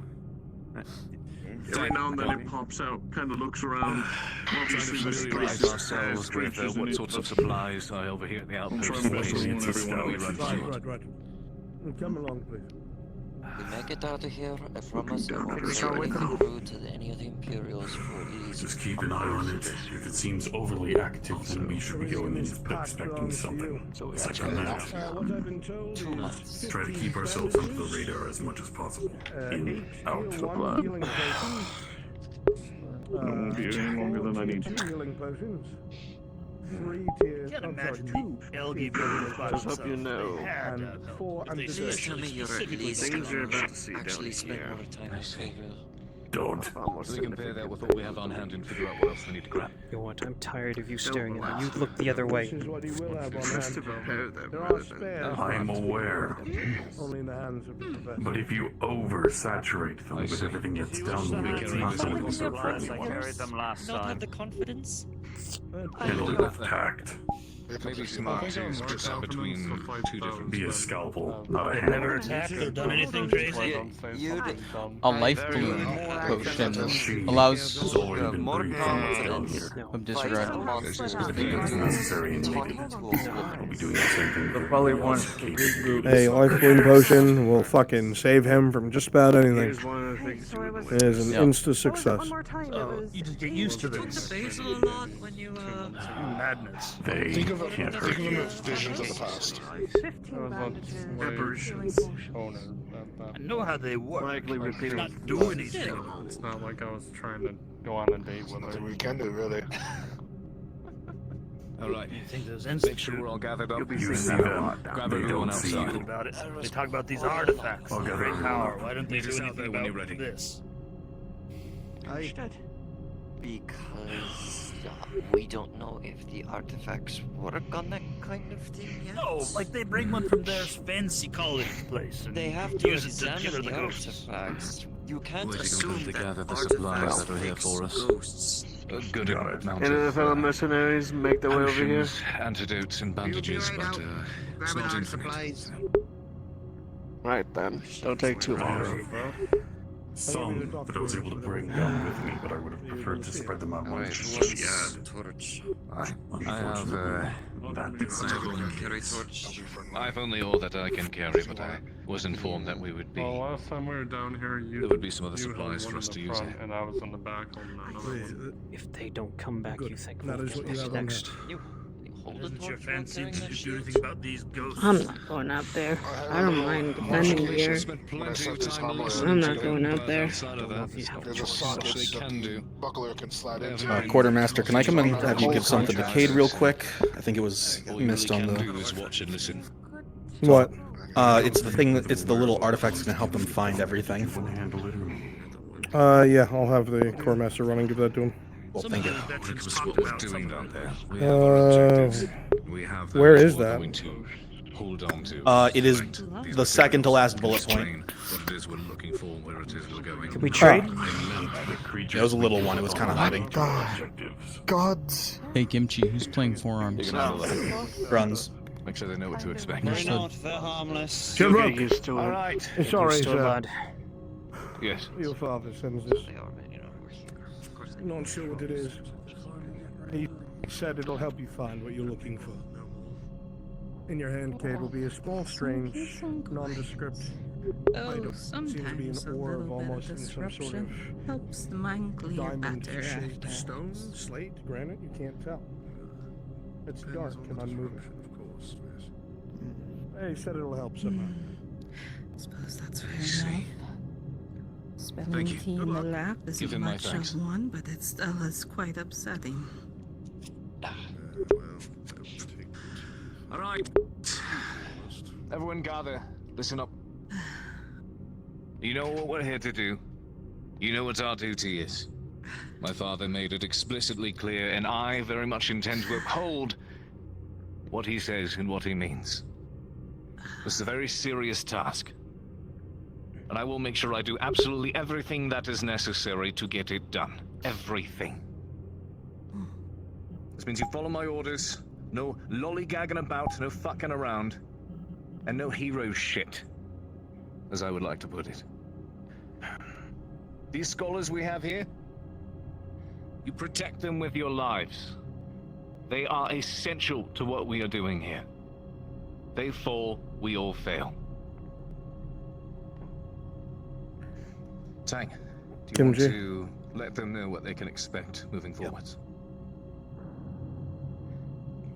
Speaker 10: Every now and then it pops out, kind of looks around. Obviously, the
Speaker 11: Familiarize
Speaker 10: space
Speaker 11: ourselves with
Speaker 10: creatures in
Speaker 11: what
Speaker 10: it,
Speaker 11: sorts of
Speaker 10: but
Speaker 11: supplies are over here at the
Speaker 10: I'm
Speaker 11: outpost.
Speaker 10: trying to muscle one everyone else.
Speaker 2: Right. Come along, please.
Speaker 14: We make it out of here, I promise I won't say anything rude to any of the Imperials for ease.
Speaker 6: Just keep an eye on it. If it seems overly active, then we should be going in expecting something. Second that.
Speaker 2: What I've been told
Speaker 14: 2 months.
Speaker 6: Try to keep ourselves under the radar as much as possible. In, out.
Speaker 2: healing potions.
Speaker 10: I won't be any longer than I need to.
Speaker 2: 2 healing potions. 3 tiers.
Speaker 8: Can't imagine
Speaker 2: 2
Speaker 8: algae buildings by
Speaker 12: Just hope you know.
Speaker 2: and 4
Speaker 8: They
Speaker 2: antidotes.
Speaker 14: Please tell me you're at least
Speaker 12: Things you're about to see
Speaker 14: actually
Speaker 12: down
Speaker 14: spend
Speaker 12: here.
Speaker 14: more time in Fayetteville.
Speaker 6: Don't.
Speaker 11: We compare that with what we have on hand and figure out what else we need to grab.
Speaker 9: You know what? I'm tired of you staring at me. You look the other way.
Speaker 2: This is what you will have on
Speaker 12: Just to
Speaker 2: hand.
Speaker 12: prepare them
Speaker 2: There
Speaker 12: rather
Speaker 2: are
Speaker 12: than...
Speaker 2: spares.
Speaker 6: I'm aware.
Speaker 2: Only in the hands of the professor.
Speaker 6: But if you oversaturate them with everything that's down there, it's not going to be so friendly
Speaker 15: I
Speaker 6: ones.
Speaker 15: carried them last time.
Speaker 14: confidence?
Speaker 6: Handle it with tact.
Speaker 11: Maybe smart to split up between two different.
Speaker 6: Be a scalpel, not a
Speaker 8: They've
Speaker 6: hammer.
Speaker 8: never attacked or done anything crazy.
Speaker 4: A life balloon potion allows
Speaker 6: It's already been breathed down here.
Speaker 4: of disregard.
Speaker 6: If it's necessary and needed, I'll be doing the same thing.
Speaker 9: They'll probably want to regroup.
Speaker 2: Hey, life balloon potion will fucking save him from just about anything.
Speaker 12: Here's one of the things
Speaker 5: So it was.
Speaker 2: It is an
Speaker 4: Yeah.
Speaker 2: insta success.
Speaker 5: One more time. It was.
Speaker 8: You just get used to this.
Speaker 14: Basil a lot when you
Speaker 8: Madness.
Speaker 6: They can't hurt you.
Speaker 17: Visions of the past.
Speaker 5: 15 bandages.
Speaker 12: Apparitions.
Speaker 8: I know how they work.
Speaker 12: Likely repeating.
Speaker 8: Not do anything.
Speaker 17: It's not like I was trying to go on a date with her.
Speaker 12: We can do, really.
Speaker 11: Alright.
Speaker 8: You think those
Speaker 11: Make
Speaker 8: insects
Speaker 11: sure
Speaker 8: are
Speaker 11: we're all gathered up.
Speaker 6: You see them,
Speaker 11: Grab
Speaker 6: they
Speaker 11: everyone
Speaker 6: don't see
Speaker 11: outside.
Speaker 6: you.
Speaker 8: about it? They talk about these artifacts.
Speaker 6: I'll
Speaker 8: of
Speaker 6: gather
Speaker 8: great
Speaker 6: everyone
Speaker 8: power.
Speaker 6: up.
Speaker 8: Why don't they
Speaker 11: Meet
Speaker 8: do
Speaker 11: us out
Speaker 8: anything
Speaker 11: there when you're
Speaker 8: about
Speaker 11: ready.
Speaker 8: this?
Speaker 14: Because we don't know if the artifacts work on that kind of thing yet.
Speaker 8: No, like they bring one from their fancy college place. And
Speaker 14: They have to
Speaker 8: use it to kill
Speaker 14: examine
Speaker 8: the
Speaker 14: the
Speaker 8: ghosts.
Speaker 14: artifacts. You can't
Speaker 11: Where's he
Speaker 14: assume
Speaker 11: going to
Speaker 14: that
Speaker 11: gather the supplies
Speaker 14: artifacts
Speaker 11: that are here
Speaker 14: fix
Speaker 11: for us?
Speaker 14: ghosts.
Speaker 11: Good amount
Speaker 12: Any of the
Speaker 11: of
Speaker 12: fellow mercenaries make their way over here?
Speaker 11: potions, antidotes, and bandages, but it's not infinite.
Speaker 12: Right then. Don't take too long.
Speaker 6: Some that I was able to bring down with me, but I would have preferred to spread them out more just to the ad.
Speaker 14: Torch.
Speaker 11: I have,
Speaker 14: Carry torch.
Speaker 11: I've only all that I can carry, but I was informed that we would be.
Speaker 17: Well, last time we were down here,
Speaker 11: There would be some other
Speaker 17: you had
Speaker 11: supplies
Speaker 17: one
Speaker 11: for us
Speaker 17: in
Speaker 11: to
Speaker 17: the
Speaker 11: use.
Speaker 17: front, and I was in the back holding another one.
Speaker 9: If they don't come back, you think
Speaker 2: That
Speaker 9: we'll
Speaker 2: is
Speaker 9: get
Speaker 2: what you
Speaker 9: this
Speaker 2: have on
Speaker 9: next?
Speaker 14: You hold the
Speaker 8: Doesn't your
Speaker 14: torch while
Speaker 8: fancy
Speaker 14: carrying that
Speaker 8: to do
Speaker 14: shield?
Speaker 8: anything about these ghosts?
Speaker 13: I'm not going out there. I don't mind defending here. I'm not going out there.
Speaker 17: There's a socket that the buckler can slide into.
Speaker 1: Quartermaster, can I come and have you give something to Cade real quick? I think it was missed on the.
Speaker 11: Watch and listen.
Speaker 2: What?
Speaker 1: It's the thing. It's the little artifacts that can help them find everything.
Speaker 2: Yeah, I'll have the core master run and give that to him.
Speaker 1: Well, thank you.
Speaker 2: Where is that?
Speaker 11: Hold on to.
Speaker 1: It is the second to last bullet point.
Speaker 11: What it is we're looking for, where it is we're going.
Speaker 9: Can we trade?
Speaker 1: It was a little one. It was kind of hiding.
Speaker 2: God.
Speaker 4: Hey, Kimchi, who's playing forearms?
Speaker 1: Runs.
Speaker 11: Make sure they know what to expect.
Speaker 16: They're not, they're harmless.
Speaker 2: Jim,
Speaker 9: Get used to it.
Speaker 2: All right.
Speaker 9: Get
Speaker 2: Sorry,
Speaker 9: used to it,
Speaker 2: sir.
Speaker 9: lad.
Speaker 11: Yes.
Speaker 2: Your father sends this. Not sure what it is. He said it'll help you find what you're looking for. In your hand, Cade, will be a small, strange, nondescript item. Seems to be an
Speaker 7: Sometimes a
Speaker 2: ore of
Speaker 7: little bit of
Speaker 2: almost in some sort
Speaker 7: disruption
Speaker 2: of
Speaker 7: helps the mind clear better
Speaker 2: diamond-shaped
Speaker 7: after.
Speaker 2: stone, slate, granite. You can't tell. It's dark and unmoving. He said it'll help somehow.
Speaker 7: Suppose that's fair enough. Spelling
Speaker 11: Thank you.
Speaker 7: tea in the lab
Speaker 11: Give
Speaker 7: isn't
Speaker 11: him my
Speaker 7: much
Speaker 11: thanks.
Speaker 7: of one, but it still is quite upsetting.
Speaker 11: All right. Everyone gather. Listen up. You know what we're here to do. You know what our duty is. My father made it explicitly clear, and I very much intend to uphold what he says and what he means. This is a very serious task. And I will make sure I do absolutely everything that is necessary to get it done. Everything. This means you follow my orders. No lollygagging about, no fucking around. And no hero shit, as I would like to put it. These scholars we have here, you protect them with your lives. They are essential to what we are doing here. They fall, we all fail. Tang, do you want
Speaker 2: Kimchi?
Speaker 11: to let them know what they can expect moving forwards?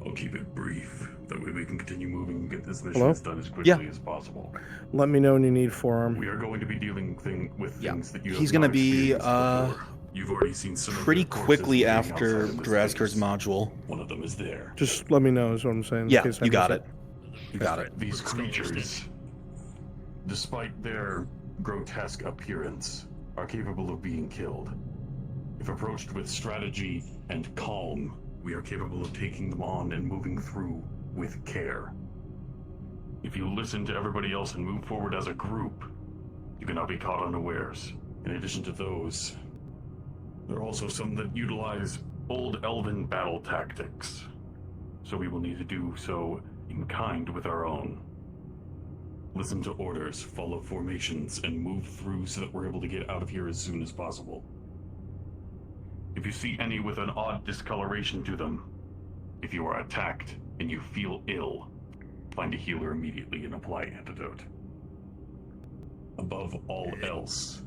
Speaker 6: I'll keep it brief. That way we can continue moving and get this mission
Speaker 2: Hello?
Speaker 6: done as quickly as possible.
Speaker 2: Let me know when you need forearm.
Speaker 6: We are going to be dealing with things that you have
Speaker 1: He's gonna
Speaker 6: not
Speaker 1: be
Speaker 6: experienced before. You've already seen some of
Speaker 1: pretty
Speaker 6: their corpses
Speaker 1: quickly
Speaker 6: laying
Speaker 1: after
Speaker 6: outside of this
Speaker 1: Drazker's
Speaker 6: place.
Speaker 1: module.
Speaker 6: One of them is there.
Speaker 2: Just let me know is what I'm saying. in
Speaker 1: Yeah,
Speaker 2: case I
Speaker 1: you got
Speaker 2: miss
Speaker 1: it. You got it.
Speaker 6: These creatures, despite their grotesque appearance, are capable of being killed. If approached with strategy and calm, we are capable of taking them on and moving through with care. If you listen to everybody else and move forward as a group, you cannot be caught unawares. In addition to those, there are also some that utilize old elven battle tactics. So we will need to do so in kind with our own. Listen to orders, follow formations, and move through so that we're able to get out of here as soon as possible. If you see any with an odd discoloration to them, if you are attacked and you feel ill, find a healer immediately and apply antidote. Above all else,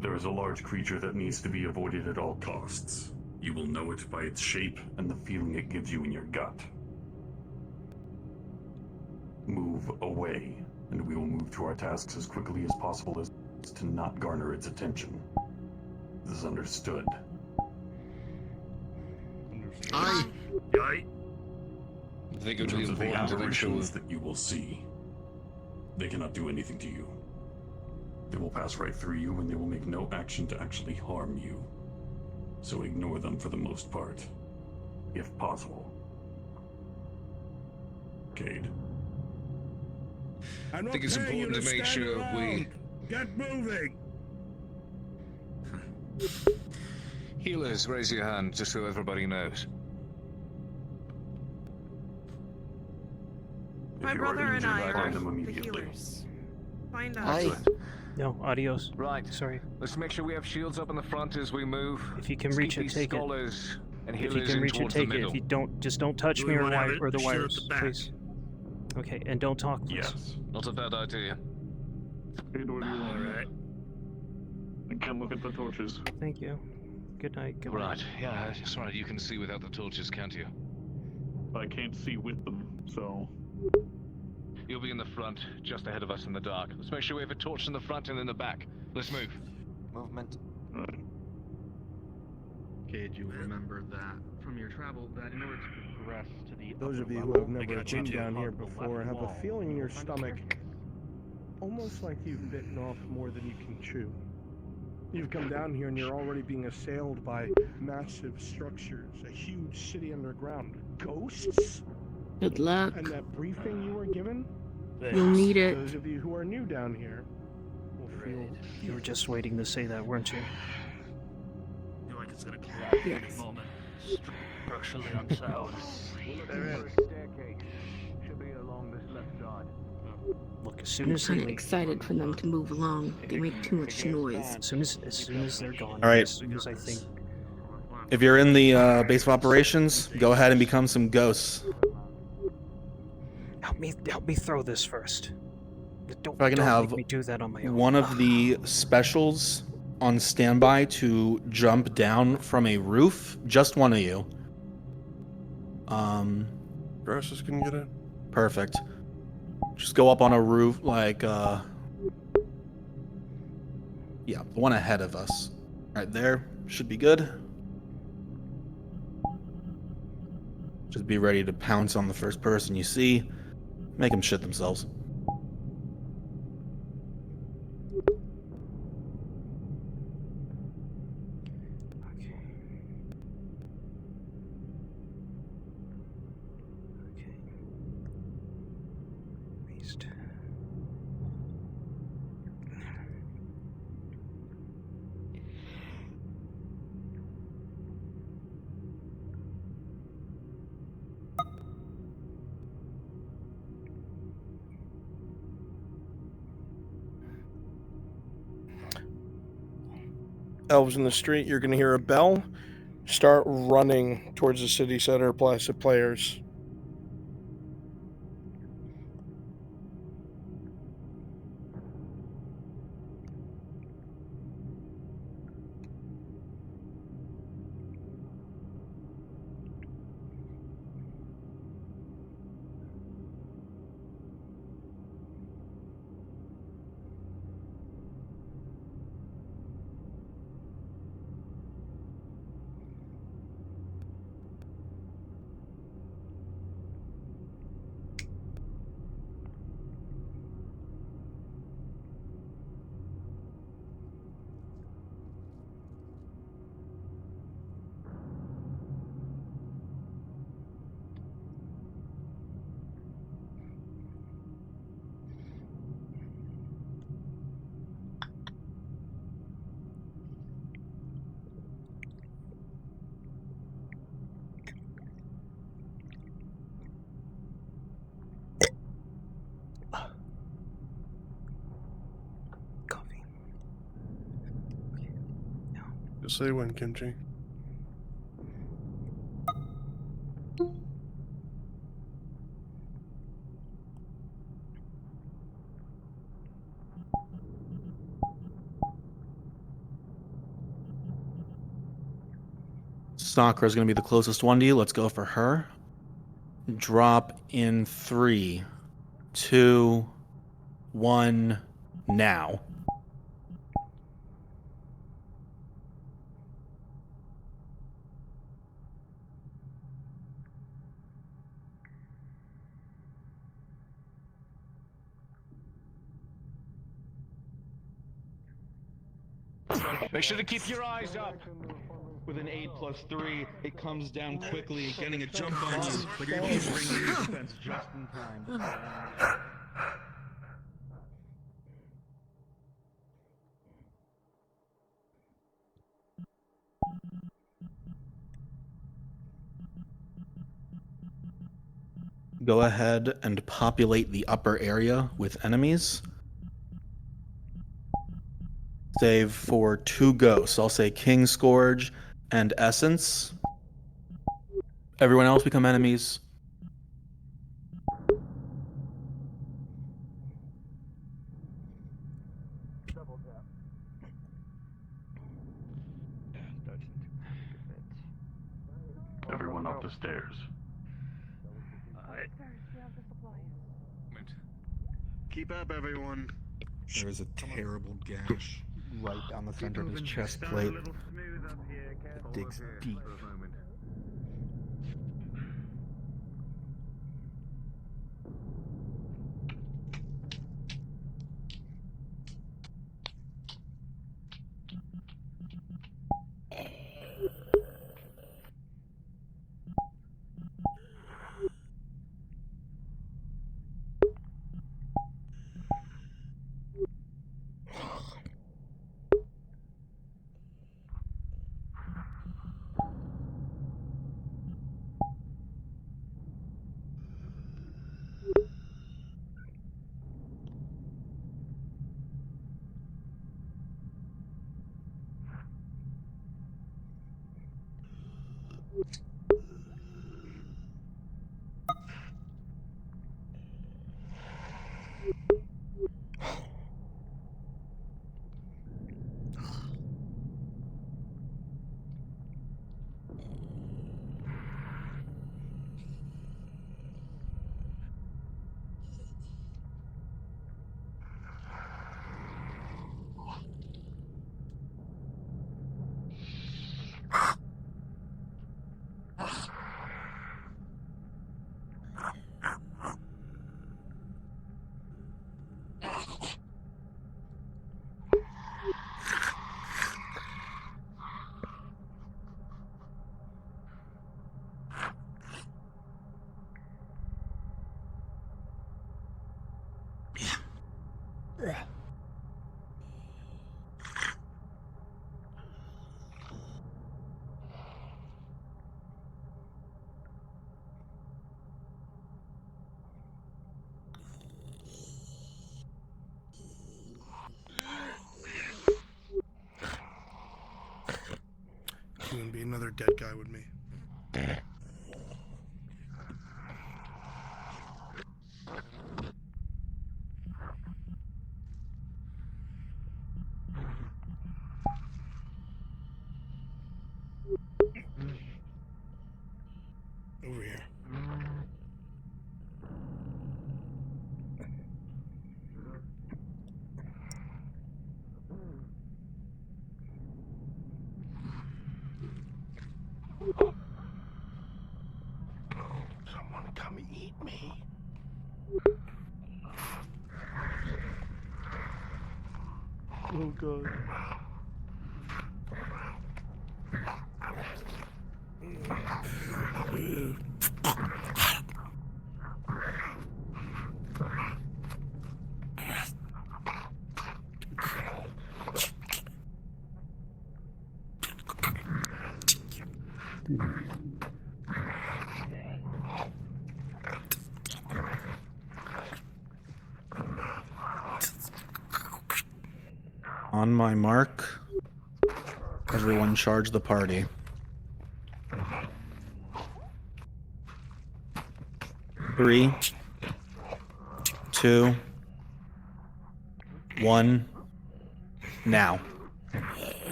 Speaker 6: there is a large creature that needs to be avoided at all costs. You will know it by its shape and the feeling it gives you in your gut. Move away, and we will move to our tasks as quickly as possible as to not garner its attention. This is understood.
Speaker 11: I think it would be
Speaker 6: In terms of the
Speaker 11: important to make sure
Speaker 6: apparitions that you will see, they cannot do anything to you. They will pass right through you and they will make no action to actually harm you. So ignore them for the most part, if possible. Cade.
Speaker 11: I think it's important to make sure we...
Speaker 2: Get moving!
Speaker 11: Healers, raise your hand, just so everybody knows.
Speaker 5: My
Speaker 6: you are
Speaker 5: brother and
Speaker 6: injured,
Speaker 5: I are
Speaker 6: find them
Speaker 5: the
Speaker 6: immediately.
Speaker 5: healers. Find us.
Speaker 9: No, adios.
Speaker 11: Right.
Speaker 9: Sorry.
Speaker 11: Let's make sure we have shields up in the front as we move.
Speaker 9: If you can
Speaker 11: Let's
Speaker 9: reach
Speaker 11: keep
Speaker 9: it,
Speaker 11: these
Speaker 9: take it.
Speaker 11: scholars and
Speaker 9: If
Speaker 11: healers
Speaker 9: you can
Speaker 11: in
Speaker 9: reach it,
Speaker 11: towards
Speaker 9: take
Speaker 11: the
Speaker 9: it.
Speaker 11: middle.
Speaker 9: If you don't, just don't touch
Speaker 8: Do
Speaker 9: me
Speaker 8: we
Speaker 9: or,
Speaker 8: wanna have
Speaker 9: or the
Speaker 8: it sure at
Speaker 9: wires,
Speaker 8: the back?
Speaker 9: please. Okay, and don't talk, please.
Speaker 6: Yes.
Speaker 11: Not a bad idea.
Speaker 10: Cade, what do you want?
Speaker 8: Alright.
Speaker 10: I can look at the torches.
Speaker 9: Thank you. Good night. Good
Speaker 11: Right,
Speaker 9: night.
Speaker 11: yeah, that's right. You can see without the torches, can't you?
Speaker 10: I can't see with them, so...
Speaker 11: You'll be in the front, just ahead of us in the dark. Let's make sure we have a torch in the front and in the back. Let's move.
Speaker 14: Movement.
Speaker 1: Cade, you will remember that from your travel that in order to progress to the
Speaker 2: Those
Speaker 1: upper
Speaker 2: of you who
Speaker 1: level,
Speaker 2: have never been down here before have a feeling in your stomach, almost like you've bitten off more than you can chew. You've come down here and you're already being assailed by massive structures, a huge city underground, ghosts?
Speaker 13: Good luck.
Speaker 2: And that briefing you were given?
Speaker 13: You'll need it.
Speaker 2: Those of you who are new down here will feel...
Speaker 9: You were just waiting to say that, weren't you?
Speaker 8: I feel like it's gonna collapse at any moment. Structurally unsound.
Speaker 2: There is. Staircase. Should be along this left side.
Speaker 9: Look, as soon
Speaker 13: I'm
Speaker 9: as
Speaker 13: kind
Speaker 9: they
Speaker 13: of
Speaker 9: leave,
Speaker 13: excited for them to move along. They make too much noise.
Speaker 9: as soon as they're gone,
Speaker 1: All right.
Speaker 9: as soon as I think
Speaker 1: If you're in the base of operations, go ahead and become some ghosts.
Speaker 9: help me throw this first. Don't,
Speaker 1: If I can
Speaker 9: don't
Speaker 1: have
Speaker 9: make me do that on my own.
Speaker 1: one of the specials on standby to jump down from a roof, just one of you.
Speaker 17: Grossus can get it.
Speaker 1: Perfect. Just go up on a roof, like, yeah, the one ahead of us. Right there. Should be good. Just be ready to pounce on the first person you see. Make them shit themselves.
Speaker 9: Beast.
Speaker 17: Elves in the street, you're going to hear a bell. Start running towards the city center plus the players. Just say when, Kimchi.
Speaker 1: Sakura is going to be the closest one to you. Let's go for her. Drop in 3, 2, 1, now.
Speaker 11: Make sure to keep your eyes up.
Speaker 1: With an 8+3, it comes down quickly, getting a jump on you, but you're able to bring your defense just in time. Go ahead and populate the upper area with enemies. Save for 2 ghosts. I'll say King Scourge and Essence. Everyone else become enemies.
Speaker 6: Everyone up the stairs.
Speaker 10: Keep up, everyone.
Speaker 1: There is a terrible gash right down the center of his chest plate. It digs deep.
Speaker 2: You wouldn't be another dead guy with me. Over here. Someone come eat me. Oh god.
Speaker 1: On my mark, everyone charge the party. Three, 2, 1, now.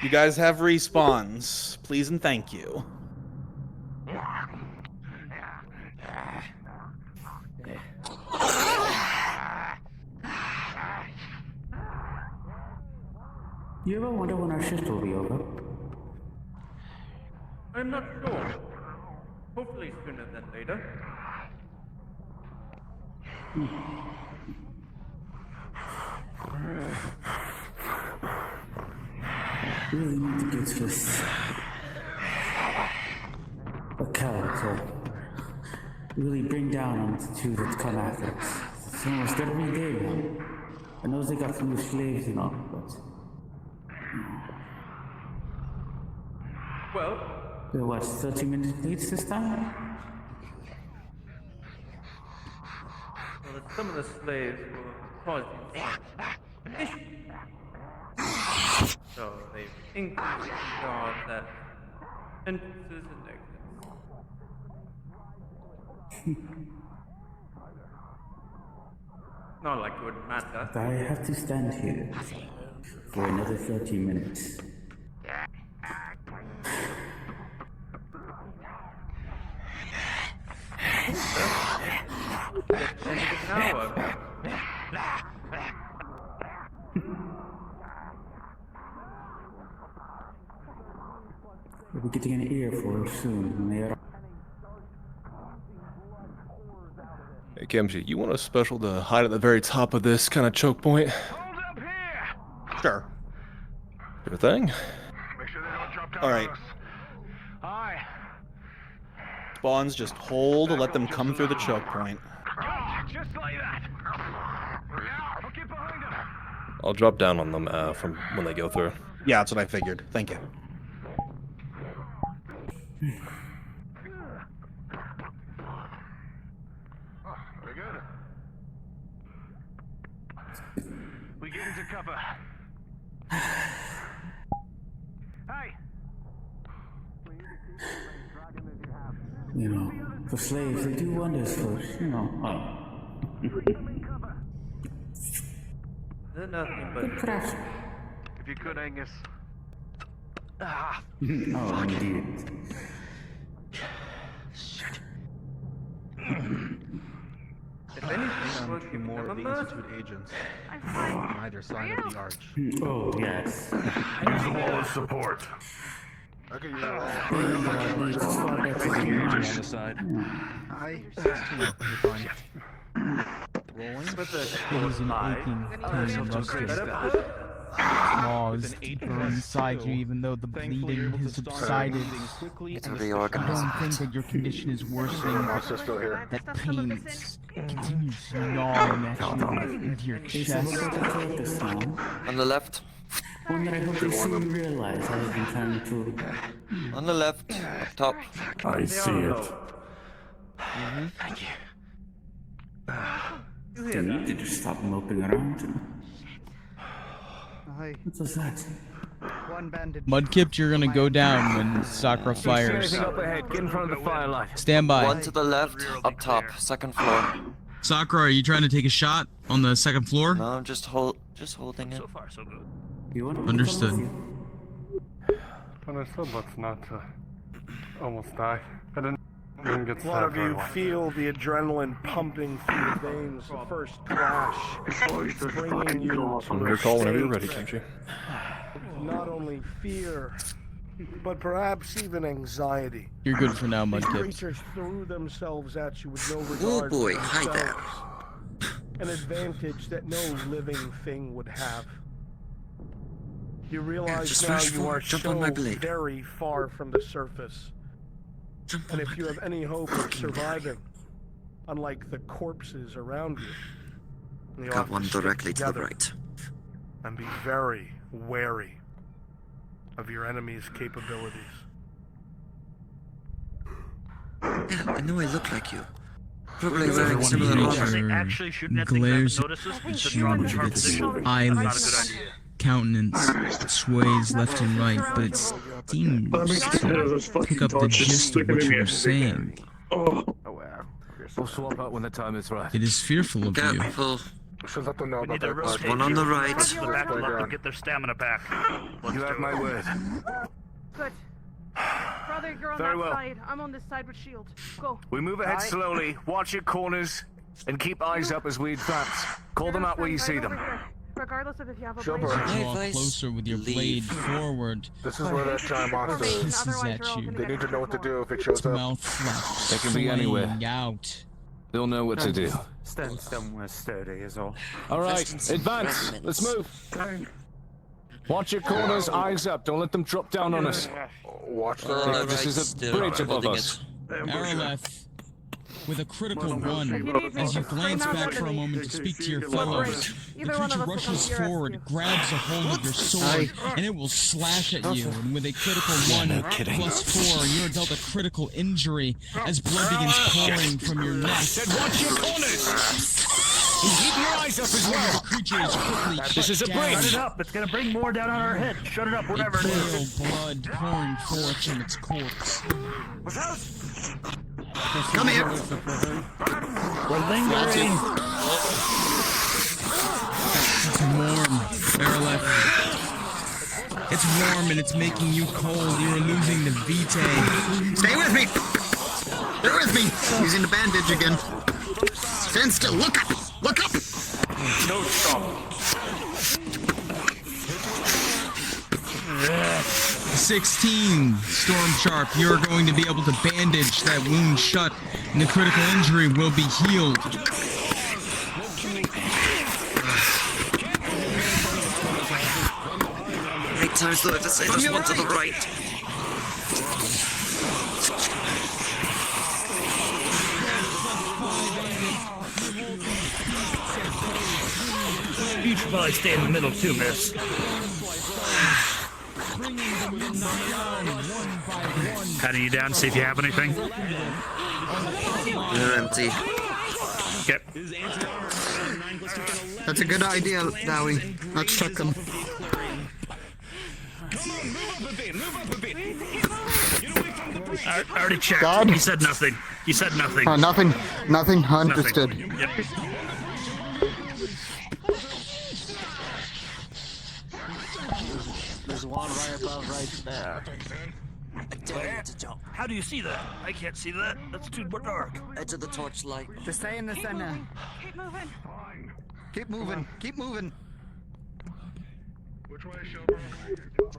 Speaker 1: You guys have respawns. Please and thank you.
Speaker 18: You ever wonder when our shift will be over?
Speaker 19: I'm not sure. Hopefully sooner than later.
Speaker 18: Really need to get this. A character. really bring down on the two that come after us. It's almost every day now. I know they got some slaves and all, but...
Speaker 19: Well...
Speaker 18: They're what, 30 minutes late this time?
Speaker 19: Well, some of the slaves were causing issues. So they've increased the guards at entrances and exits. Not like it would matter.
Speaker 18: But I have to stand here for another 30 minutes. We'll be getting an earful soon when they are.
Speaker 20: Hey Kimchi, you want a special to hide at the very top of this kind of choke point?
Speaker 1: Sure.
Speaker 20: Your thing?
Speaker 1: Alright. Spawns, just hold, let them come through the choke point.
Speaker 21: Just like that. Now, get behind him.
Speaker 20: I'll drop down on them from when they go through.
Speaker 1: Yeah, that's what I figured. Thank you.
Speaker 21: Very good. We get into cover. Hey.
Speaker 18: You know, for slaves, they do wonders for, you know,
Speaker 19: They're nothing but...
Speaker 18: Good craft.
Speaker 21: If you could, Angus.
Speaker 18: Oh, indeed.
Speaker 19: If anything,
Speaker 1: Found two more of the Institute agents on either side of the arch.
Speaker 18: Oh, yes.
Speaker 21: Use the wall of support. I can use
Speaker 3: on the side.
Speaker 1: Rolling.
Speaker 22: It is an aching pain rusting. Claws burn inside you even though the bleeding has subsided.
Speaker 14: It's
Speaker 22: I
Speaker 14: reorganized.
Speaker 22: don't think that your condition is worsening, but that pain continues gnawing at you into your chest.
Speaker 14: On the left.
Speaker 18: One that I hope they soon realize I have been trying to...
Speaker 14: On the left. Up top.
Speaker 6: I see it.
Speaker 14: Thank you.
Speaker 18: They need to just stop moping around. What was that?
Speaker 4: Mudkip, you're gonna go down when Sakura fires.
Speaker 21: Up ahead. Get in front of the firelight.
Speaker 4: Stand by.
Speaker 14: One to the left, up top, second floor.
Speaker 4: Sakura, are you trying to take a shot on the second floor?
Speaker 14: No, I'm just holding it.
Speaker 19: So far, so good.
Speaker 18: You want
Speaker 4: Understood.
Speaker 21: Understood, let's not almost die. I didn't get
Speaker 17: A lot of you feel the adrenaline pumping through your veins. The first crash bringing you to
Speaker 20: I'm your call whenever you're ready, Kimchi.
Speaker 17: not only fear, but perhaps even anxiety.
Speaker 4: You're good for now,
Speaker 17: These
Speaker 4: Mudkip.
Speaker 17: creatures threw themselves at you with no regard
Speaker 14: Oh boy,
Speaker 17: for
Speaker 14: hide there.
Speaker 17: themselves. An advantage that no living thing would have. You realize
Speaker 14: just
Speaker 17: now
Speaker 14: rush
Speaker 17: you
Speaker 14: forward,
Speaker 17: are
Speaker 14: jump
Speaker 17: so
Speaker 14: on my blade.
Speaker 17: very far from the surface. And if you have any hope of surviving, unlike the corpses around you, you
Speaker 14: Got
Speaker 17: have to
Speaker 14: one
Speaker 17: stick
Speaker 14: directly to the
Speaker 17: together
Speaker 14: right.
Speaker 17: and be very wary of your enemy's capabilities.
Speaker 14: Yeah, I know I look like you. Probably
Speaker 22: Everyone
Speaker 14: wearing similar
Speaker 22: here
Speaker 14: armor.
Speaker 8: Actually shooting at things
Speaker 22: glares
Speaker 8: that notices
Speaker 22: at
Speaker 8: to
Speaker 22: you
Speaker 8: drop
Speaker 22: with
Speaker 8: in our
Speaker 22: its
Speaker 8: position.
Speaker 22: eyeless countenance sways left and right, but it seems to pick up the gist of what you are saying.
Speaker 3: We'll swap out when the time is right.
Speaker 22: It is fearful of you.
Speaker 14: Careful.
Speaker 21: Should let them know
Speaker 8: We need to rotate
Speaker 14: One on the
Speaker 8: you.
Speaker 14: right.
Speaker 8: Back them up and get their stamina back.
Speaker 3: You have my word.
Speaker 5: Good. Brother, you're on
Speaker 21: Very
Speaker 5: that
Speaker 21: well.
Speaker 5: side. I'm on this side with shield. Go.
Speaker 21: We move ahead slowly, watch your corners, and keep eyes up as we advance. Call them out where you see them.
Speaker 5: Regardless of if you have a
Speaker 21: Sure,
Speaker 5: blade.
Speaker 21: bro.
Speaker 22: Draw closer with your blade forward.
Speaker 21: This is where that giant monster is.
Speaker 22: Hisses at you.
Speaker 21: They need to know what to do if it shows
Speaker 22: Its
Speaker 21: up.
Speaker 22: mouth flaps,
Speaker 3: They can be anywhere.
Speaker 22: flaying out.
Speaker 3: They'll know what to do.
Speaker 15: Stand somewhere sturdy is all.
Speaker 21: All right, advance. Let's move. Watch your corners, eyes up. Don't let them drop down on us. Watch
Speaker 14: the right,
Speaker 21: This is a
Speaker 14: still
Speaker 21: bridge above
Speaker 14: holding
Speaker 21: us.
Speaker 22: Arrowleth. with a critical 1. As you glance back for a moment to speak to your fellows, the creature rushes forward, grabs a hold of your sword, and it will slash at you. And with a critical 1 plus 4, you are dealt a critical injury as blood begins pouring from your neck.
Speaker 21: Watch your corners! Keep your eyes up as well.
Speaker 22: The creature is quickly
Speaker 21: This is a break.
Speaker 8: Shut it up. It's gonna bring more down on our head. Shut it up, whatever it is.
Speaker 22: Blood pouring forth from its corpse.
Speaker 12: Come here.
Speaker 8: We're lingering.
Speaker 22: It's warm, Aerolith. It's warm and it's making you cold. You're losing the vitae.
Speaker 12: Stay with me. Stay with me. Using the bandage again. Stand still. Look up. Look up.
Speaker 8: No stop.
Speaker 22: 16, Storm Sharp. You're going to be able to bandage that wound shut, and the critical injury will be healed.
Speaker 14: How many times do I have to say there's one to the right?
Speaker 8: You should probably stay in the middle too, miss. Patting you down, see if you have anything.
Speaker 14: They're empty.
Speaker 8: Yep.
Speaker 12: That's a good idea, Dowie. Let's check them.
Speaker 8: I already checked.
Speaker 12: God.
Speaker 8: You said nothing. You said nothing.
Speaker 12: Nothing. Nothing. Understood.
Speaker 8: Yep.
Speaker 14: There's one right above right there.
Speaker 8: How do you see that? I can't see that. That's too dark.
Speaker 14: Edge of the torchlight.
Speaker 12: Just stay in the center.
Speaker 5: Keep moving.
Speaker 12: Keep moving. Keep moving.
Speaker 2: Which way, Shelburne?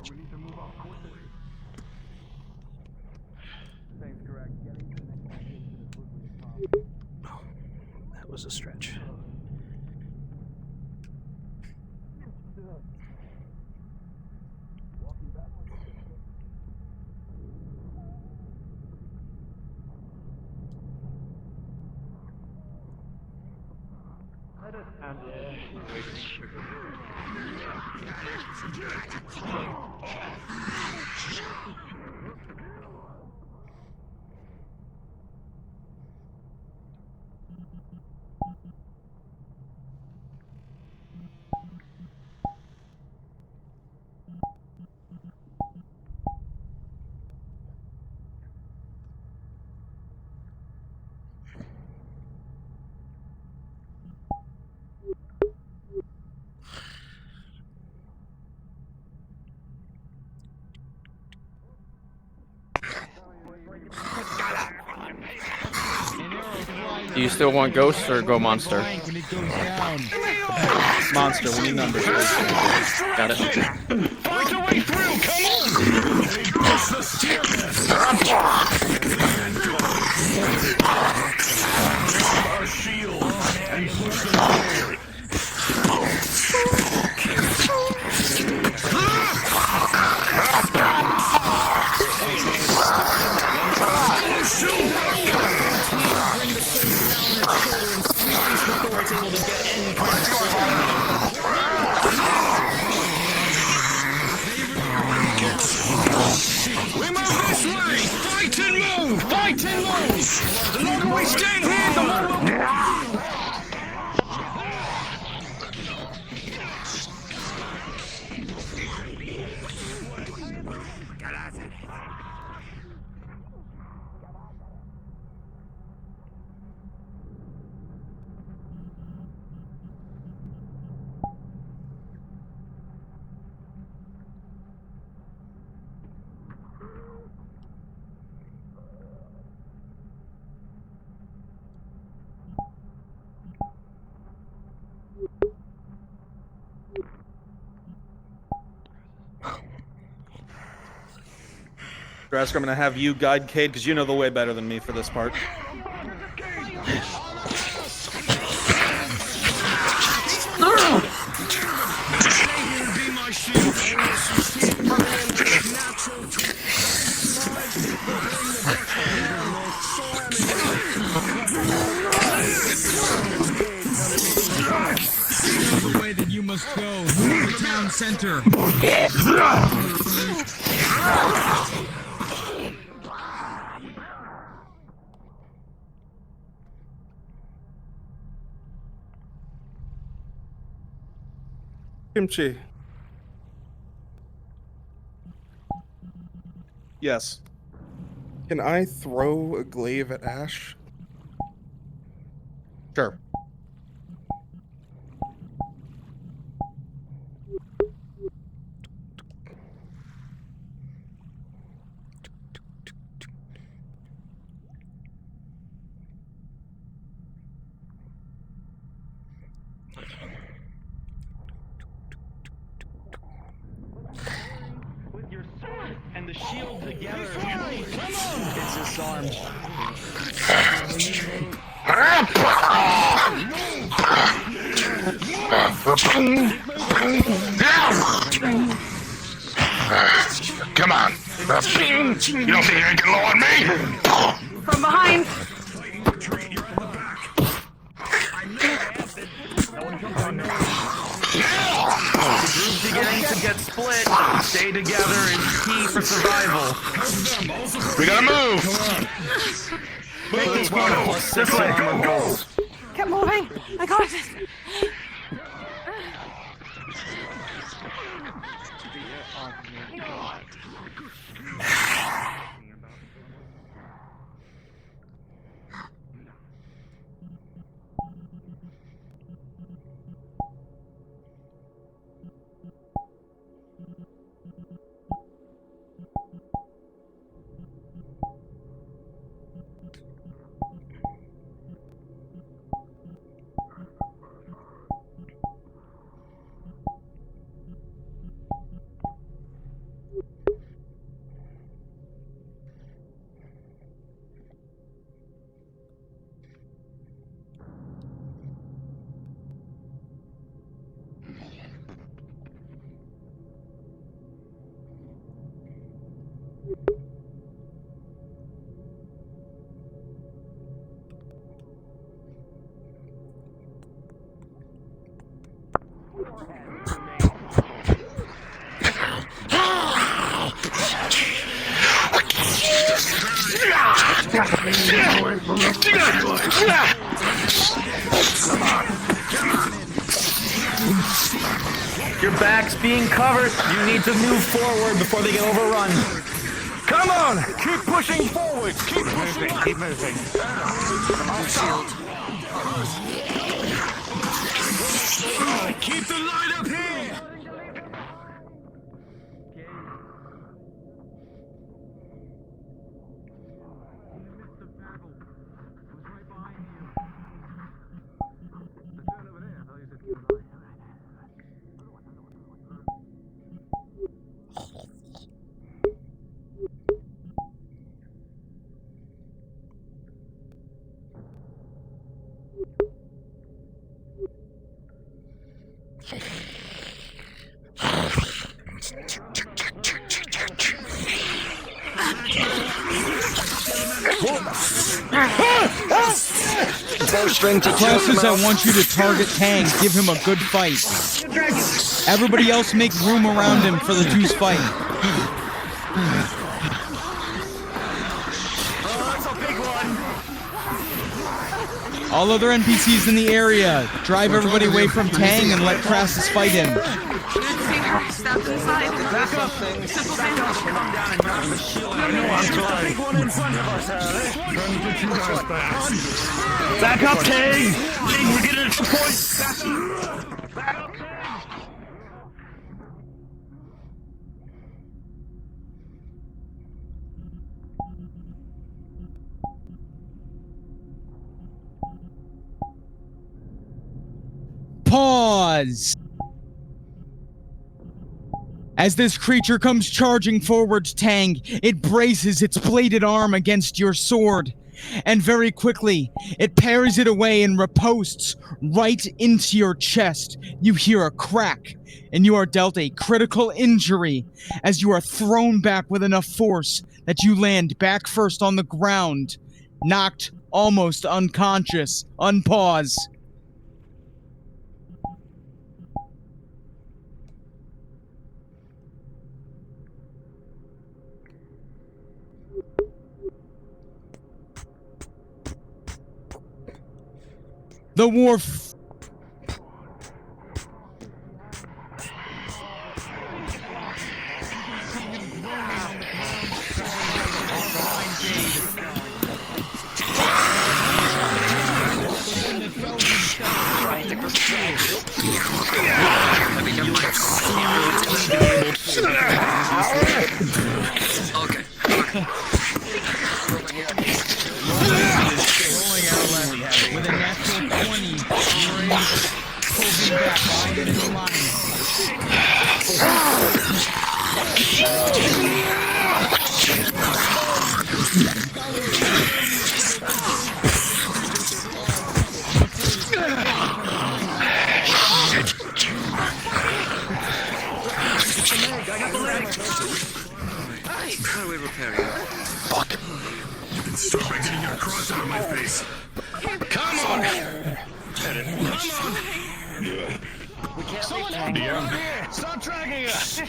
Speaker 2: We need to move on quickly. Thanks, correct.
Speaker 9: That was a stretch.
Speaker 1: Do you still want ghosts or go monster? Monster, we need numbers. Got it.
Speaker 21: Fight your way through, come on! Press the steer. Our shield and push them forward. We move this way! Fight and move! Fight and move! The longer we stand here, the more we'll...
Speaker 1: Drask, I'm going to have you guide Cade, because you know the way better than me for this part.
Speaker 22: center.
Speaker 20: Kimchi. Yes. Can I throw a glaive at Ash?
Speaker 1: Sure.
Speaker 7: With your sword and the shield together. It's disarmed.
Speaker 11: Come on. You don't think you can lower me?
Speaker 5: From behind.
Speaker 7: The group's beginning to get split. Stay together is key for survival.
Speaker 11: We gotta move.
Speaker 7: Take this one plus 6 armor rolls.
Speaker 5: Keep moving. I got it.
Speaker 7: Your back's being covered. You need to move forward before they get overrun. Come on! Keep pushing forward! Keep pushing! Keep moving.
Speaker 11: Keep the light up here!
Speaker 22: Classes that want you to target Tang, give him a good fight. Everybody else make room around him for the juice fight. All other NPCs in the area, drive everybody away from Tang and let Crassus fight him.
Speaker 5: Steps inside.
Speaker 7: Back up. Simple thing. Come down and grab the shield. The big one in front of us, Back up, Tang! Tang, we're getting to point. Back up.
Speaker 22: Pause! As this creature comes charging forwards, Tang, it braces its bladed arm against your sword, and very quickly, it parries it away and riposts right into your chest. You hear a crack, and you are dealt a critical injury as you are thrown back with enough force that you land back first on the ground, knocked almost unconscious. Unpause. The wharf.
Speaker 11: Okay.
Speaker 22: With a natural 20, you're in POV back behind enemy
Speaker 11: How do we repair you?
Speaker 6: Fuck. Stop by getting your cross out of my face. Come on! Come on!
Speaker 21: Someone help me out here! Stop dragging us!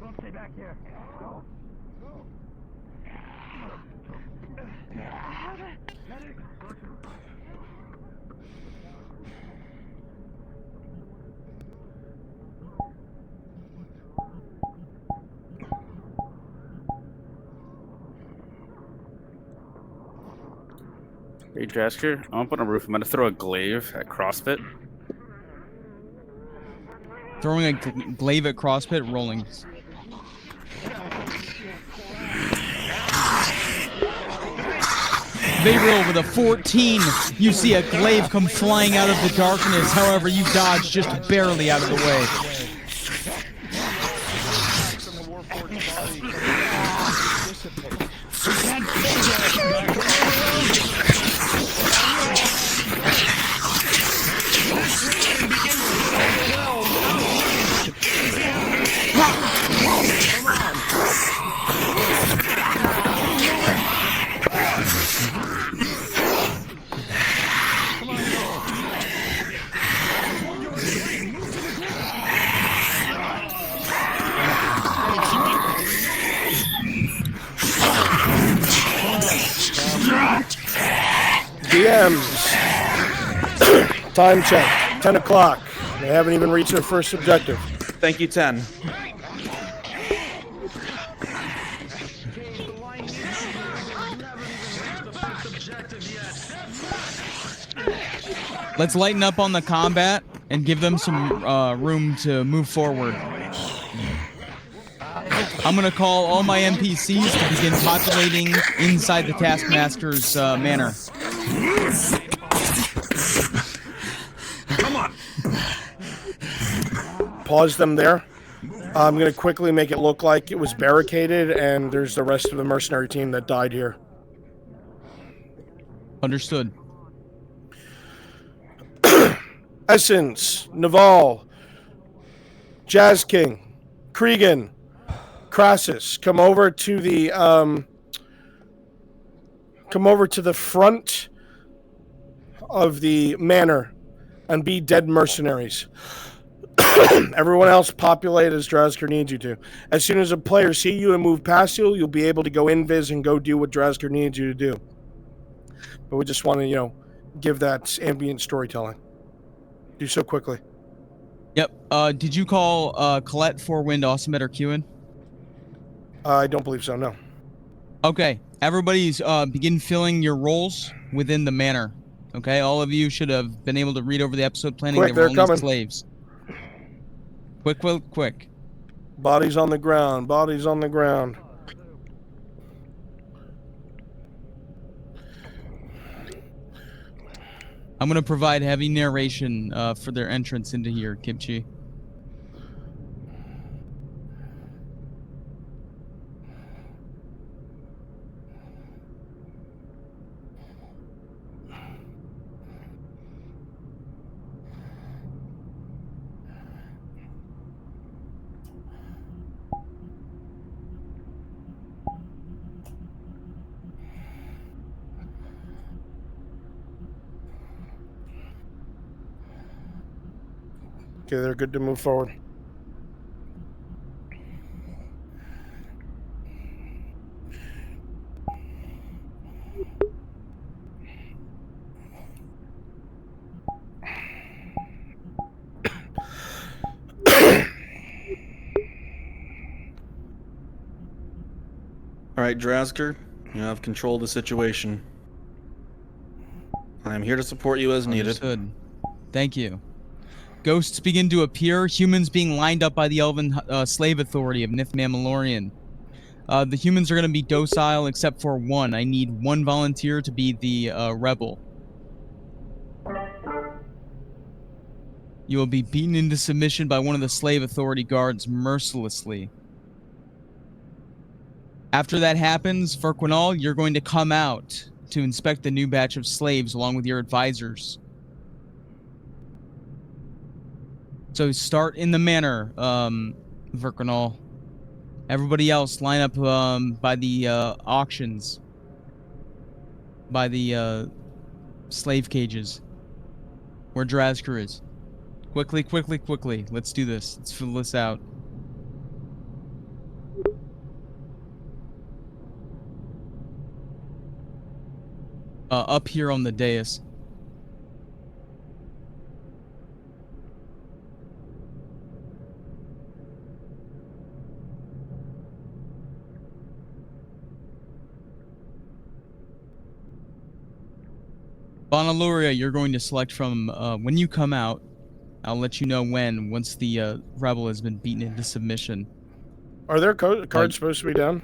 Speaker 19: Don't stay back here. Go. Go.
Speaker 13: Hey, Jasker, I'm up on a roof. I'm gonna throw a glaive at CrossFit.
Speaker 4: Throwing a glaive at CrossFit, rolling. They roll with a 14. You see a glaive come flying out of the darkness. However, you dodge just barely out of the way.
Speaker 2: DMs. Time check. 10 o'clock. They haven't even reached their first objective.
Speaker 1: Thank you, 10.
Speaker 4: Let's lighten up on the combat and give them some room to move forward. I'm going to call all my NPCs to begin populating inside the Taskmaster's manor.
Speaker 2: Come on. Pause them there. I'm going to quickly make it look like it was barricaded and there's the rest of the mercenary team that died here.
Speaker 4: Understood.
Speaker 2: Essence, Naval, Jazz King, Cregan, Crassus, come over to the front of the manor and be dead mercenaries. Everyone else populate as Drazker needs you to. As soon as a player see you and move past you, you'll be able to go invis and go do what Drazker needs you to do. But we just want to, give that ambient storytelling. Do so quickly.
Speaker 4: Yep. Did you call Colette, Fourwind, Awesomet, or Kewen?
Speaker 2: I don't believe so, no.
Speaker 4: Okay. Everybody's begin filling your roles within the manor. Okay? All of you should have been able to read over the episode planning.
Speaker 2: Quick,
Speaker 4: they were
Speaker 2: they're
Speaker 4: only
Speaker 2: coming.
Speaker 4: slaves. Quick.
Speaker 2: Bodies on the ground. Bodies on the ground.
Speaker 4: I'm going to provide heavy narration for their entrance into here, Kimchi.
Speaker 2: Okay, they're good to move forward.
Speaker 1: All right, Drazger, you have control of the situation. I am here to support you as needed.
Speaker 4: Understood. Thank you. Ghosts begin to appear, humans being lined up by the Elven Slave Authority of Nith Mammalorian. The humans are going to be docile except for one. I need one volunteer to be the rebel. You will be beaten into submission by one of the Slave Authority guards mercilessly. After that happens, Verquinal, you're going to come out to inspect the new batch of slaves along with your advisors. So start in the manor, Verquinal. Everybody else line up by the auctions. By the slave cages. Where Drazker is. Quickly, quickly, quickly. Let's do this. Let's fill this out. Up here on the dais. Bonaluria, you're going to select from when you come out. I'll let you know once the rebel has been beaten into submission.
Speaker 2: Are there cards supposed to be down?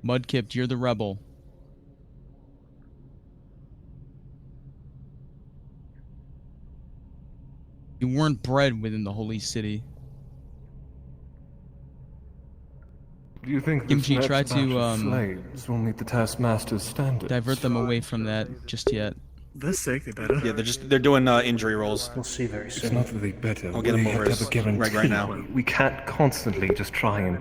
Speaker 4: Mudkip, you're the rebel. You weren't bred within the holy city.
Speaker 20: Do you think
Speaker 4: Kimchi,
Speaker 20: this
Speaker 4: try
Speaker 20: next batch
Speaker 4: to
Speaker 20: of slaves will meet the taskmaster's standards?
Speaker 4: divert them away from that just yet.
Speaker 10: They're sick, they better.
Speaker 1: Yeah, they're doing injury rolls.
Speaker 10: We'll see very
Speaker 20: It's
Speaker 10: soon.
Speaker 20: not that they better.
Speaker 1: I'll get them over
Speaker 20: have to have a guarantee.
Speaker 1: right now.
Speaker 20: We can't constantly just try and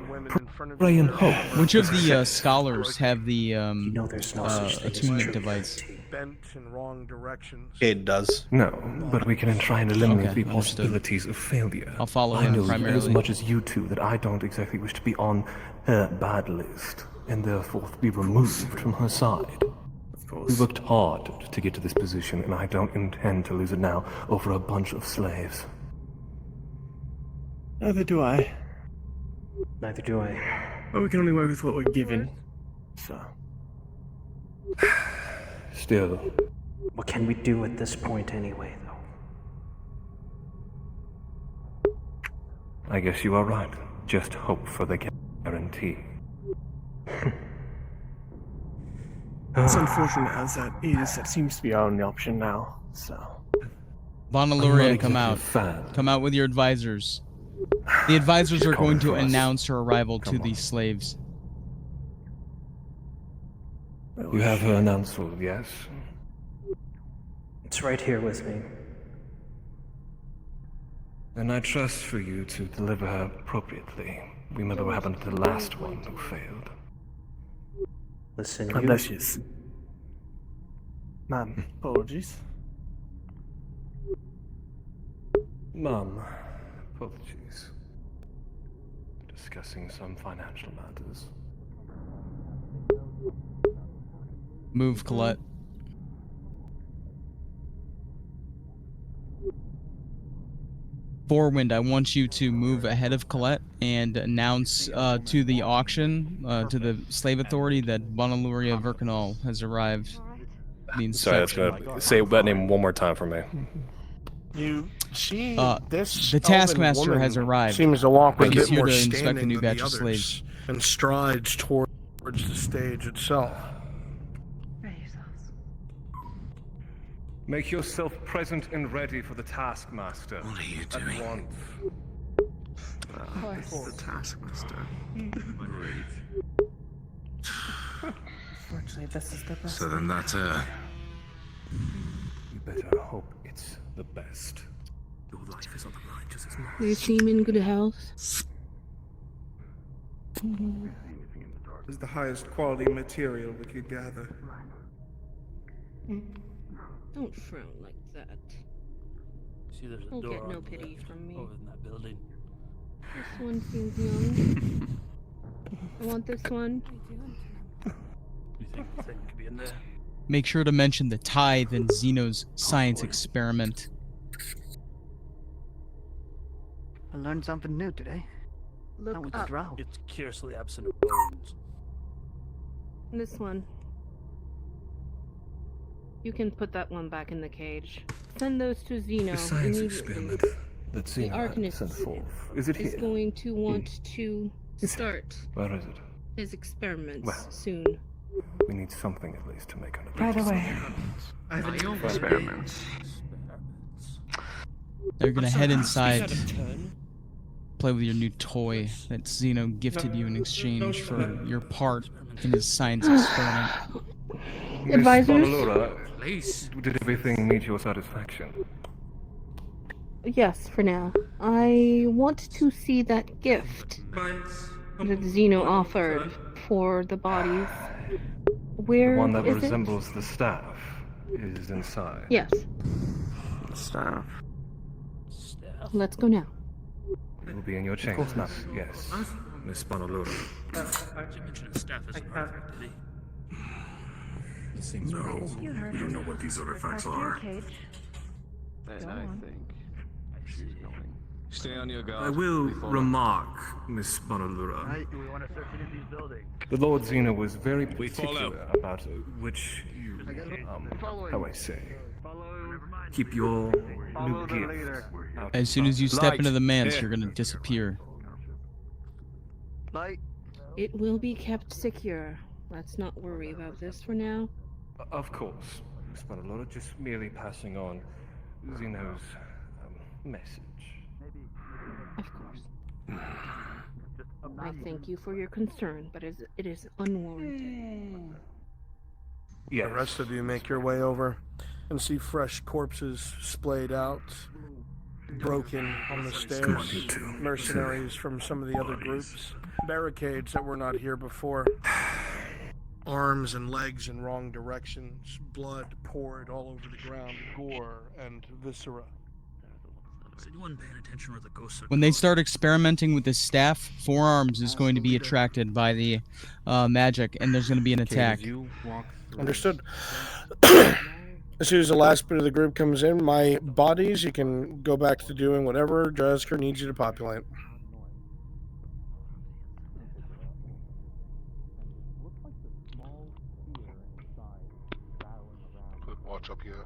Speaker 20: pray and hope.
Speaker 4: Which of the scholars have the
Speaker 10: there's no such thing as
Speaker 4: attunement
Speaker 10: true
Speaker 4: device?
Speaker 2: Bent in wrong directions.
Speaker 1: Cade does.
Speaker 20: No, but we can try and eliminate
Speaker 4: Okay,
Speaker 20: the
Speaker 4: understood.
Speaker 20: possibilities of failure.
Speaker 4: I'll follow
Speaker 20: I
Speaker 4: him
Speaker 20: know
Speaker 4: primarily.
Speaker 20: as much as you two that I don't exactly wish to be on her bad list, and therefore be removed from her side.
Speaker 10: Of course.
Speaker 20: We worked hard to get to this position, and I don't intend to lose it now over a bunch of slaves.
Speaker 10: Neither do I.
Speaker 9: Neither do I.
Speaker 10: But we can only work with what we're given. So.
Speaker 20: Still.
Speaker 9: What can we do at this point anyway, though?
Speaker 20: I guess you are right. Just hope for the guarantee.
Speaker 10: As unfortunate as that is, that seems to be our only option now, so.
Speaker 4: Bonaluria, come out. Come out with your advisors. The advisors are going to announce her arrival to these slaves.
Speaker 20: You have her Nansel, yes?
Speaker 9: It's right here with me.
Speaker 20: And I trust for you to deliver her appropriately. Remember what happened to the last one who failed.
Speaker 9: Listen,
Speaker 10: God bless you. Ma'am, apologies.
Speaker 20: Mum, apologies. Discussing some financial matters.
Speaker 4: Move, Colette. Forwind, I want you to move ahead of Colette and announce to the auction, to the slave authority, that Bonaluria Verkanol has arrived.
Speaker 10: Sorry, that's gonna say that name one more time for me. This
Speaker 4: the Taskmaster
Speaker 10: woman
Speaker 4: has arrived.
Speaker 2: Seems to walk with a
Speaker 4: He's
Speaker 2: bit
Speaker 4: here
Speaker 2: more
Speaker 4: to inspect the
Speaker 2: standing
Speaker 4: new
Speaker 2: than
Speaker 4: batch
Speaker 2: the
Speaker 4: of slaves.
Speaker 2: others, and strides towards the stage itself.
Speaker 20: Make yourself present and ready for the Taskmaster.
Speaker 11: What are you doing?
Speaker 20: At once.
Speaker 12: The Taskmaster.
Speaker 19: Fortunately, this is the best.
Speaker 11: So then that's her.
Speaker 20: You better hope it's the best.
Speaker 6: Your life is on the line just as much.
Speaker 5: They seem in good health.
Speaker 2: Is the highest quality material we could gather.
Speaker 5: Don't frown like that.
Speaker 8: See, there's a
Speaker 5: You'll
Speaker 8: door
Speaker 5: get no
Speaker 8: on the
Speaker 5: pity
Speaker 8: left,
Speaker 5: from me.
Speaker 8: over in that building.
Speaker 5: This one seems young. I want this one.
Speaker 8: You think the thing could be in there?
Speaker 4: Make sure to mention the tithe in Zeno's science experiment.
Speaker 19: I learned something new today. That was a drow.
Speaker 8: It's curiously absent of bones.
Speaker 5: This one. You can put that one back in the cage. Send those to Zeno
Speaker 20: The science
Speaker 5: immediately.
Speaker 20: experiment that
Speaker 5: The
Speaker 20: Zeno had
Speaker 5: Arcanist
Speaker 20: sent forth. Is it
Speaker 5: is
Speaker 20: here?
Speaker 5: going to want to start
Speaker 20: Where is it?
Speaker 5: his experiments
Speaker 20: Well.
Speaker 5: soon.
Speaker 20: We need something at least to make an
Speaker 19: By the way,
Speaker 12: Experiments.
Speaker 4: They're gonna head inside, play with your new toy that Zeno gifted you in exchange for your part in his science experiment.
Speaker 5: Advisors?
Speaker 20: Please. Did everything meet your satisfaction?
Speaker 5: Yes, for now. I want to see that gift that Zeno offered for the bodies. Where
Speaker 20: The one that
Speaker 5: is
Speaker 20: resembles the staff is inside.
Speaker 5: Yes.
Speaker 12: Staff.
Speaker 5: Let's go now.
Speaker 20: It will be in your chambers. Yes, Miss Bonalura.
Speaker 8: Did you mention his staff as an artifact, did he?
Speaker 6: No,
Speaker 19: you heard
Speaker 6: we don't know what these artifacts are.
Speaker 19: cage.
Speaker 3: Then I think she's going. Stay on your guard.
Speaker 20: I will remark, Miss Bonalura.
Speaker 8: Do we want to search any of these buildings?
Speaker 20: The Lord Zeno was very
Speaker 11: We follow.
Speaker 20: particular about which you, how I say, keep your new gift out
Speaker 4: As soon as you step
Speaker 20: Light.
Speaker 4: into the manse,
Speaker 20: Here.
Speaker 4: you're gonna disappear.
Speaker 5: It will be kept secure. Let's not worry about this for now.
Speaker 20: Of course, Miss Bonalura, just merely passing on Zeno's message.
Speaker 5: Of course. I thank you for your concern, but it is unwarranted.
Speaker 2: The rest of you make your way over and see fresh corpses splayed out, broken on the stairs, mercenaries from some of the other groups, barricades that were not here before, arms and legs in wrong directions, blood poured all over the ground, gore and viscera.
Speaker 8: Is anyone paying attention where the ghosts are?
Speaker 4: When they start experimenting with the staff, forearms is going to be attracted by the magic, and there's going to be an attack.
Speaker 2: Understood. As soon as the last bit of the group comes in, my bodies, you can go back to doing whatever Jasker needs you to populate.
Speaker 16: Put watch up here.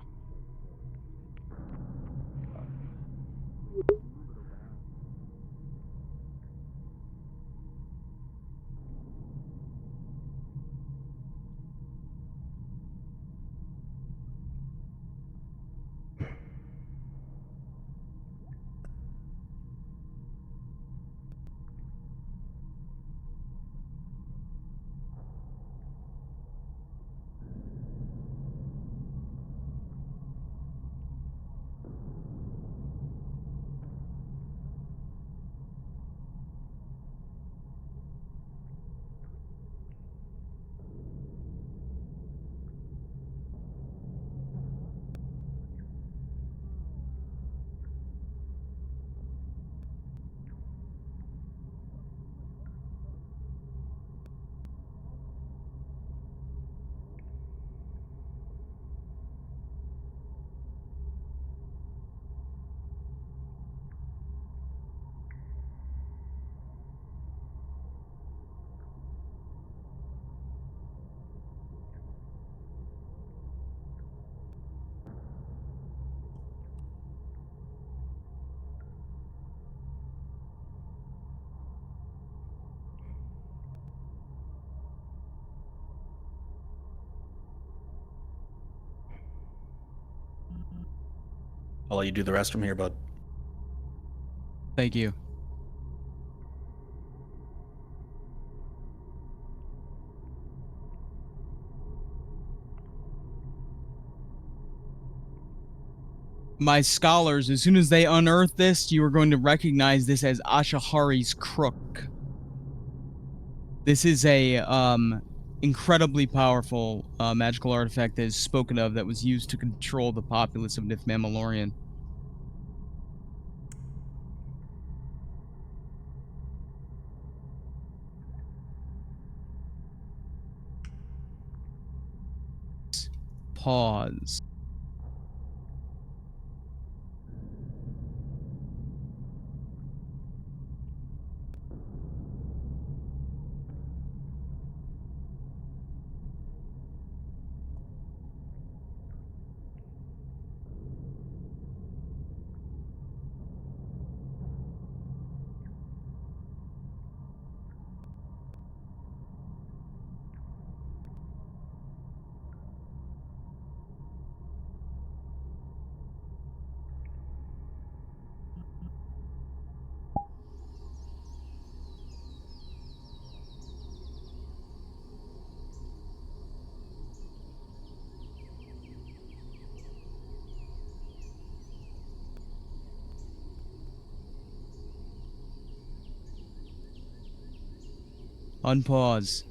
Speaker 1: I'll let you do the rest from here, bud.
Speaker 4: Thank you. My scholars, as soon as they unearth this, you are going to recognize this as Ashahari's Crook. This is a incredibly powerful magical artifact that is spoken of that was used to control the populace of Nith Mammalorian. Pause. Unpause.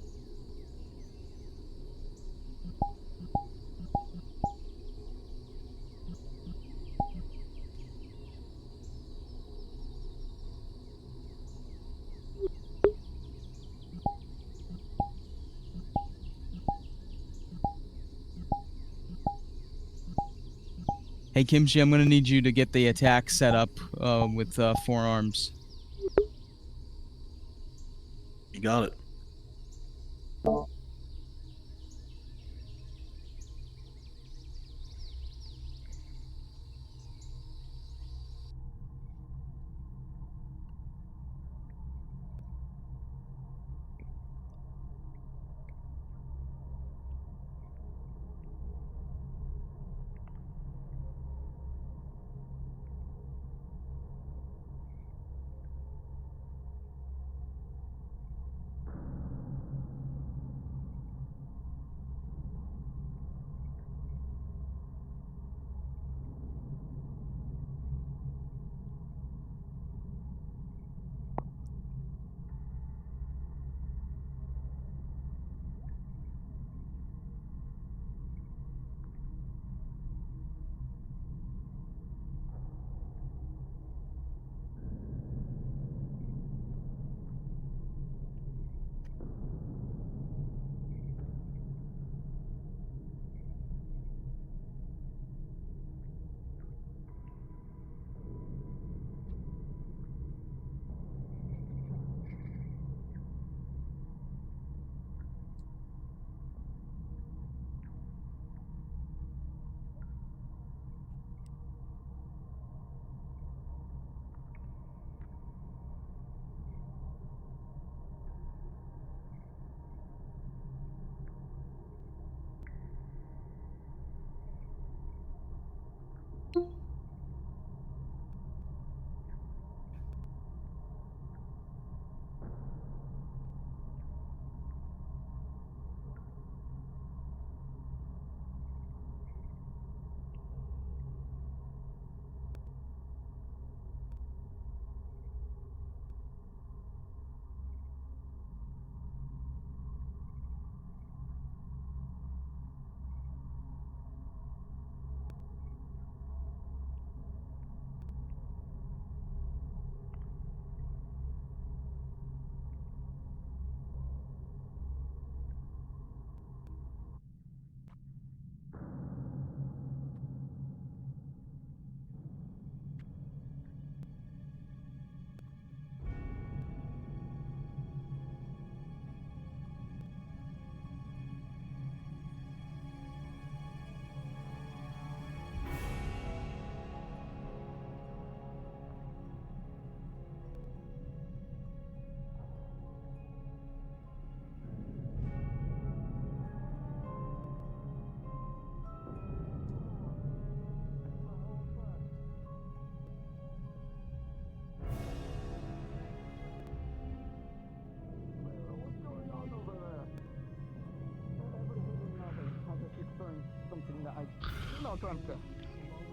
Speaker 4: Hey Kimchi, I'm gonna need you to get the attack set up with forearms.
Speaker 1: You got it.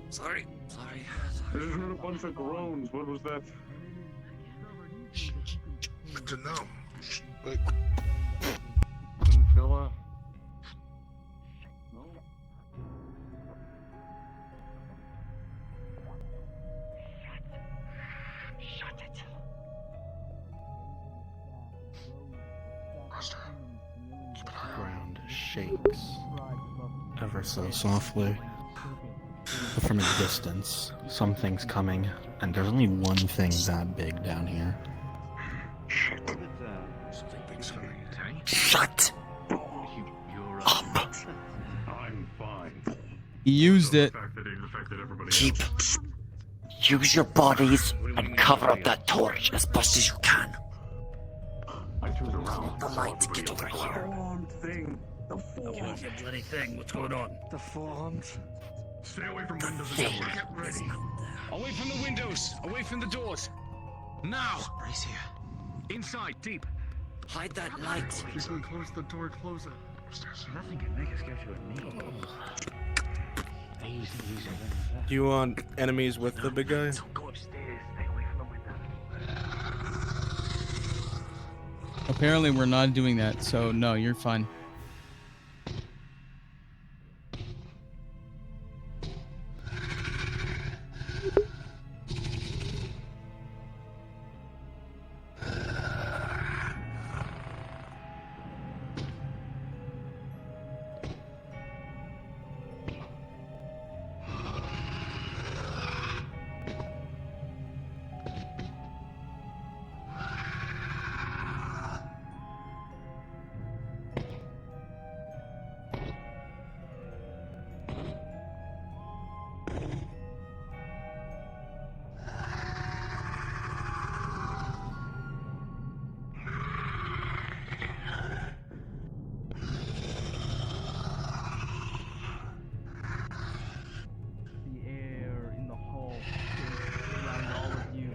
Speaker 14: Sorry.
Speaker 16: I just heard a bunch of groans. What was that? Good to know. Wait. Villa.
Speaker 12: Shut it.
Speaker 1: The ground shakes ever so softly. But from a distance, something's coming, and there's only one thing that big down here.
Speaker 12: Shut up.
Speaker 6: I'm fine.
Speaker 4: He used it.
Speaker 12: Use your bodies and cover up that torch as best as you can.
Speaker 6: I turned around.
Speaker 12: The light, get over here.
Speaker 16: Thing. The
Speaker 8: What's the bloody thing? What's going on?
Speaker 16: The forearms.
Speaker 6: Stay away from windows and doors. Get ready.
Speaker 21: Away from the windows! Away from the doors! Now!
Speaker 12: Brace here.
Speaker 21: Inside, deep.
Speaker 14: Hide that light.
Speaker 16: She's gonna close the door closer.
Speaker 15: Nothing can make us get you a knee.
Speaker 20: Do you want enemies with the big guy?
Speaker 15: Go upstairs. Stay away from the window.
Speaker 4: Apparently we're not doing that, so no, you're fine. The air in the hall around all of you.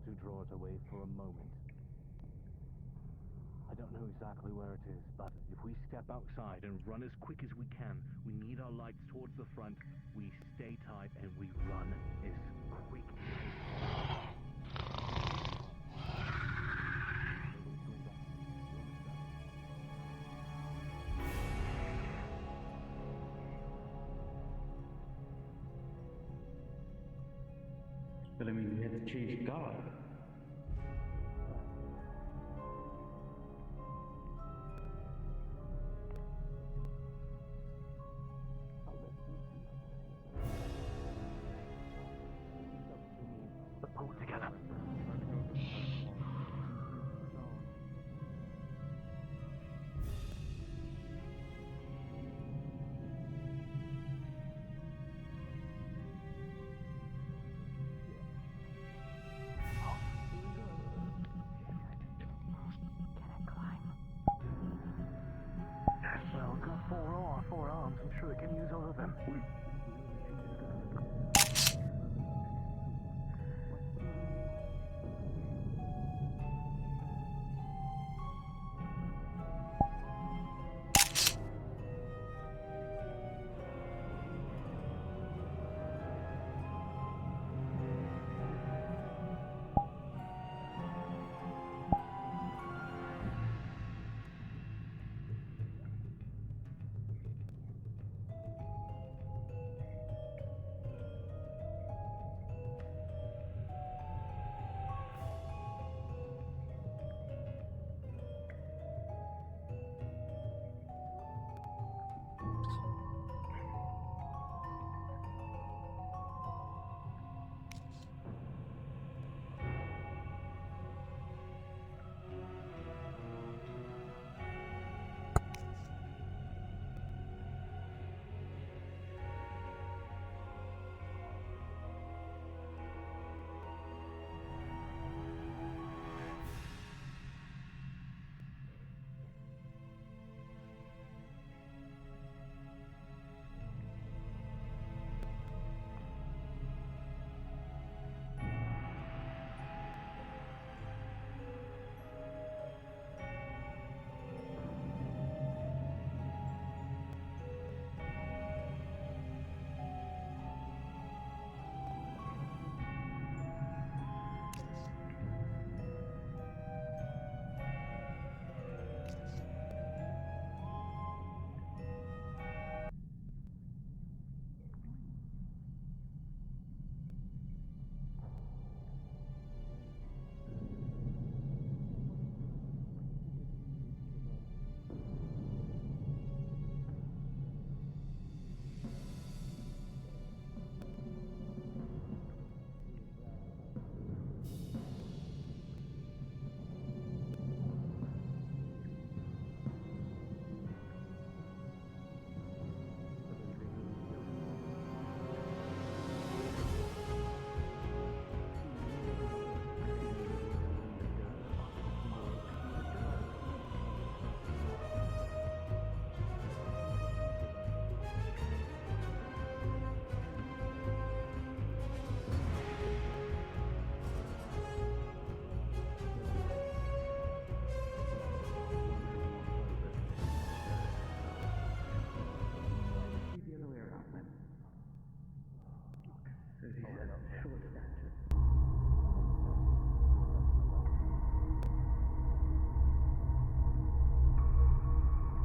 Speaker 21: To draw it away for a moment. I don't know exactly where it is, but if we step outside and run as quick as we can, we need our lights towards the front, we stay tight, and we run as quick as possible.
Speaker 15: But I mean, we had to change guard.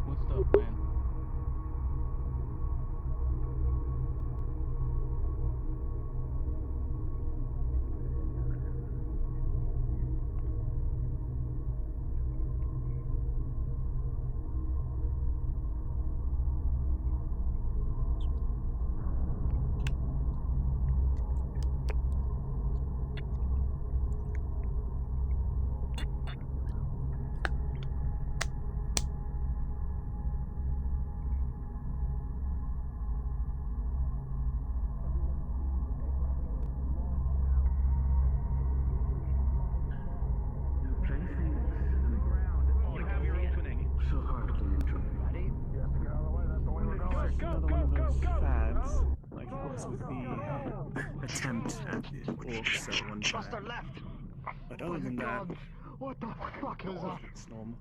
Speaker 4: What's the plan?
Speaker 10: Fads, like it was with the attempt at the orc cell one time. But other than that,
Speaker 21: What the fuck is that?
Speaker 10: it's normal.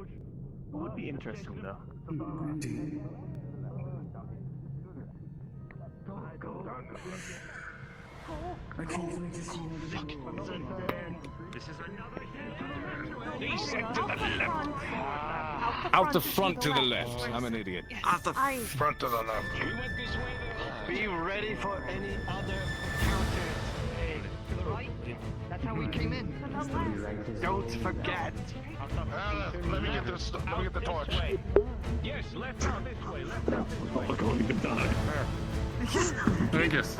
Speaker 10: It would be interesting though.
Speaker 21: I can't wait to see This is another
Speaker 11: Out the front to the left. I'm an idiot.
Speaker 21: Out the front to the left. Be ready for any other counters. Hey, to the right. That's how we came in. Don't forget.
Speaker 16: Let me get this. Let me get the torch.
Speaker 21: Yes, left out this way. Left out this way.
Speaker 16: I don't even die. I guess.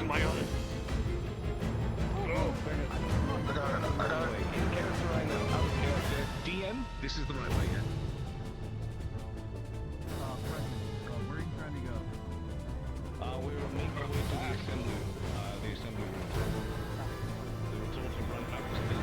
Speaker 21: My own.
Speaker 11: DM, this is the right way, yeah?
Speaker 4: Where are you trying to go?
Speaker 11: We will make our way to the assembly room. The return to run back to the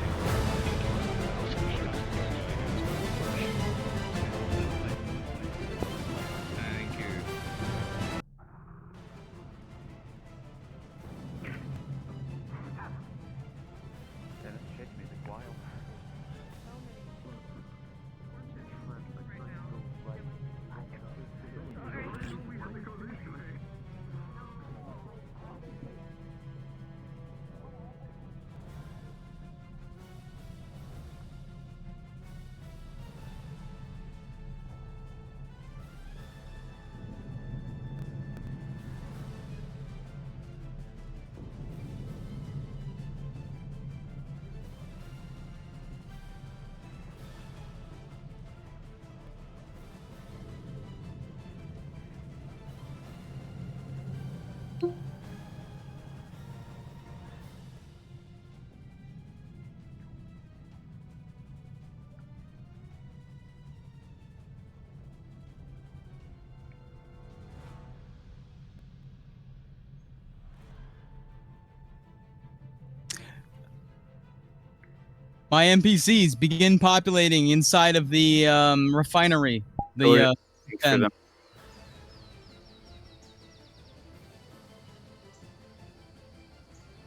Speaker 4: My NPCs begin populating inside of the refinery. The pen.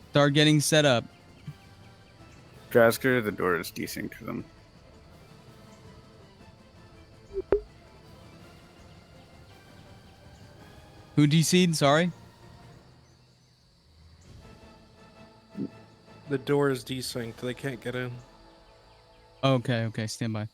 Speaker 4: Start getting set up.
Speaker 13: Drasker, the door is desync to them.
Speaker 4: Who DC'd? Sorry.
Speaker 17: The door is desynced. They can't get in.
Speaker 4: Okay, okay, stand by.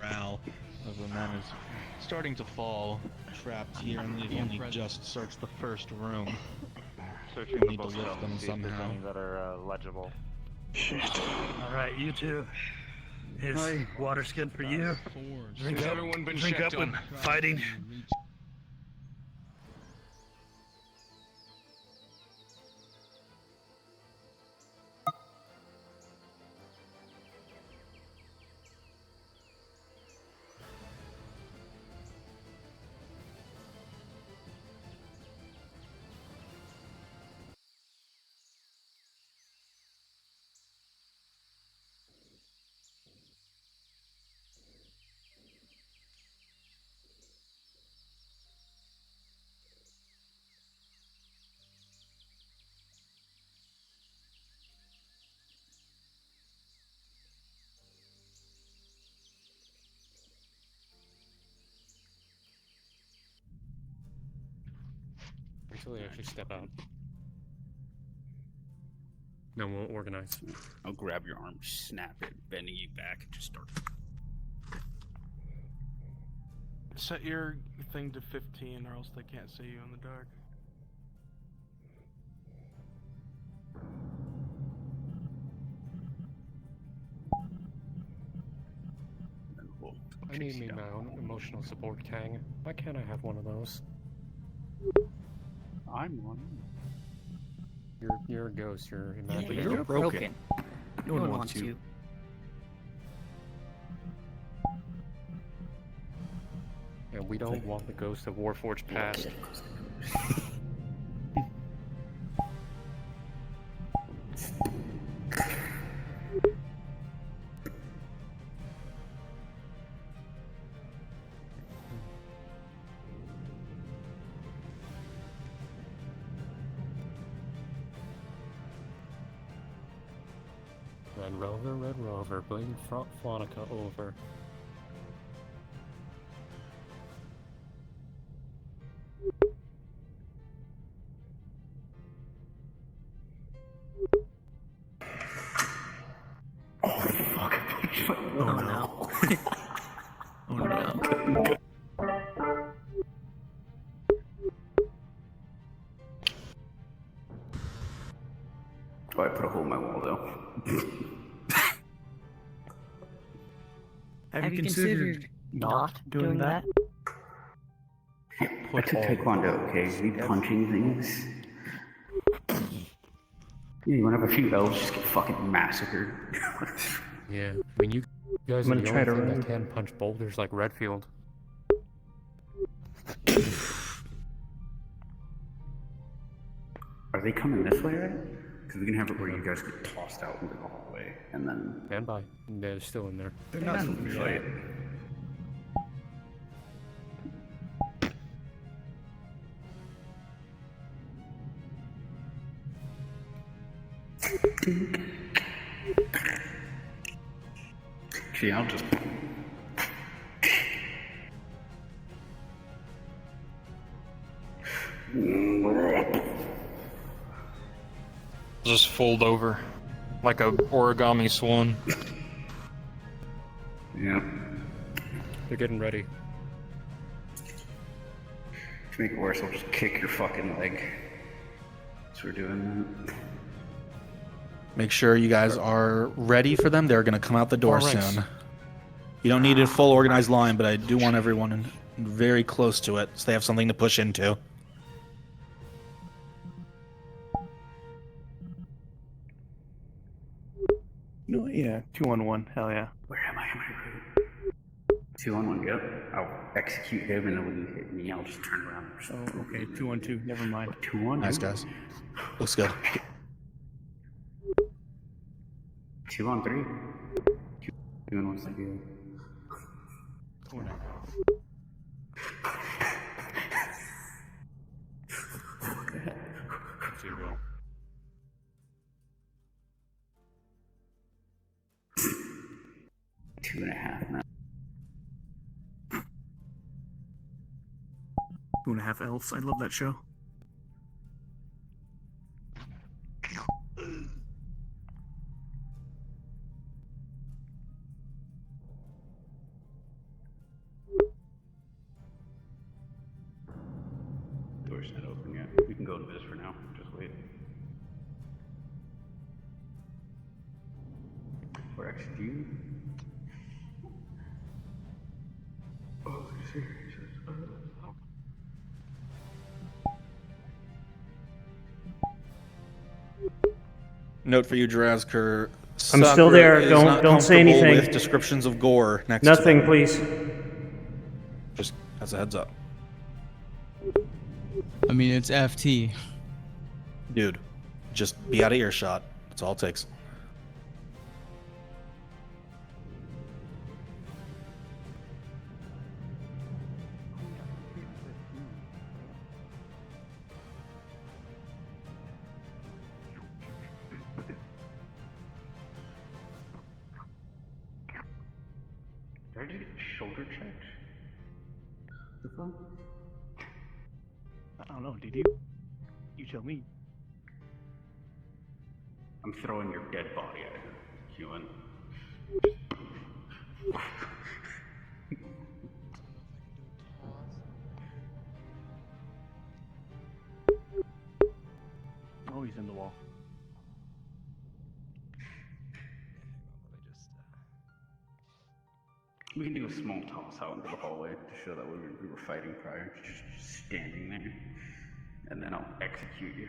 Speaker 1: morale of the men is starting to fall, trapped here, and they've only just searched the first room.
Speaker 7: Searching
Speaker 1: We
Speaker 7: the
Speaker 1: need to lift
Speaker 7: bookshelves,
Speaker 1: them
Speaker 7: see if there's
Speaker 1: somehow.
Speaker 7: any that are legible.
Speaker 8: Alright, you two. Here's water skin for you. Drink
Speaker 11: Has
Speaker 8: up,
Speaker 11: everyone been
Speaker 8: drink
Speaker 11: checked
Speaker 8: up with
Speaker 11: on?
Speaker 8: fighting.
Speaker 18: Until they actually step out. Then we'll organize.
Speaker 13: I'll grab your arm, snap it, bending you back, and just start.
Speaker 17: Set your thing to 15 or else they can't see you in the dark.
Speaker 18: I need me my own emotional support, Kang. Why can't I have one of those?
Speaker 13: I'm one.
Speaker 18: You're a ghost. You're imaginary.
Speaker 13: You're broken. No one wants you.
Speaker 18: And we don't want the ghost of Warforged past. Red Rover, bring Flonica over.
Speaker 10: Oh no. Oh no.
Speaker 13: Oh, I put a hole in my wall though.
Speaker 10: Have you considered not doing that?
Speaker 13: I took Taekwondo, okay? You punching things. Yeah, you wanna have a few elves just get fucking massacred.
Speaker 18: Yeah, I mean, you guys
Speaker 13: I'm
Speaker 18: are
Speaker 13: gonna
Speaker 18: the
Speaker 13: try
Speaker 18: only
Speaker 13: to
Speaker 18: thing
Speaker 13: run.
Speaker 18: that can punch boulders like Redfield.
Speaker 13: Are they coming this way, right? Because we can have it where you guys get tossed out into the hallway, and then...
Speaker 18: Stand by. They're still in there.
Speaker 13: They're not supposed to fight. Actually, I'll just...
Speaker 18: Just fold over like a origami swan.
Speaker 13: Yeah.
Speaker 18: They're getting ready.
Speaker 13: To make it worse, I'll just kick your fucking leg. So we're doing that.
Speaker 1: Make sure you guys are ready for them. They're going to come out the door
Speaker 18: All right.
Speaker 1: soon. You don't need a full organized line, but I do want everyone very close to it so they have something to push into.
Speaker 10: No, yeah, 2-on-1. Hell yeah.
Speaker 13: Where am I? 2-on-1, yep. I'll execute him, and then when you hit me, I'll just turn around.
Speaker 10: Oh, okay, 2-on-2. Never mind.
Speaker 13: 2-on-2.
Speaker 1: Nice, guys. Looks good.
Speaker 13: 2-on-3. 2-on-1's like you.
Speaker 10: 2-on-1.
Speaker 18: Zero.
Speaker 13: Two and a half now.
Speaker 10: 2.5 elves. I love that show.
Speaker 13: door's not open yet. We can go to this for now. Just wait. Or actually, do you? Oh, serious.
Speaker 1: Note for you, Drazker.
Speaker 9: I'm still there. Don't say anything.
Speaker 1: With descriptions of gore next
Speaker 9: Nothing,
Speaker 1: to them.
Speaker 9: please.
Speaker 1: Just as a heads up.
Speaker 4: I mean, it's FT.
Speaker 1: Dude, just be out of earshot. That's all it takes.
Speaker 13: Did I just get shoulder checked? The fuck?
Speaker 10: I don't know, did you? You tell me.
Speaker 13: I'm throwing your dead body at her, human.
Speaker 10: Oh, he's in the wall.
Speaker 13: We can do a small toss out into the hallway to show that we were fighting prior to just standing there. And then I'll execute you.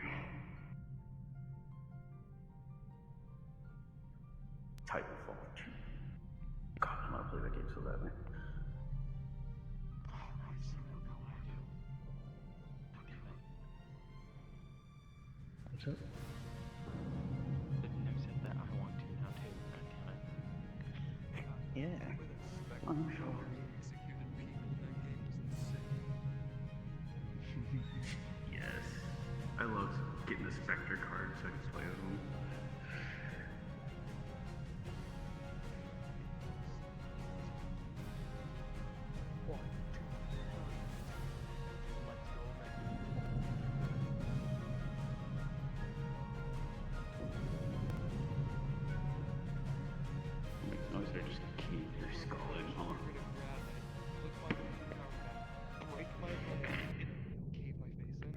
Speaker 13: Titanfall 2. God, I want to play that game so badly.
Speaker 10: What's up? Yeah.
Speaker 13: I'm sure. Yes. I love getting the Spectre card so I can play with them. Makes noise, they're just keep your skull in, huh?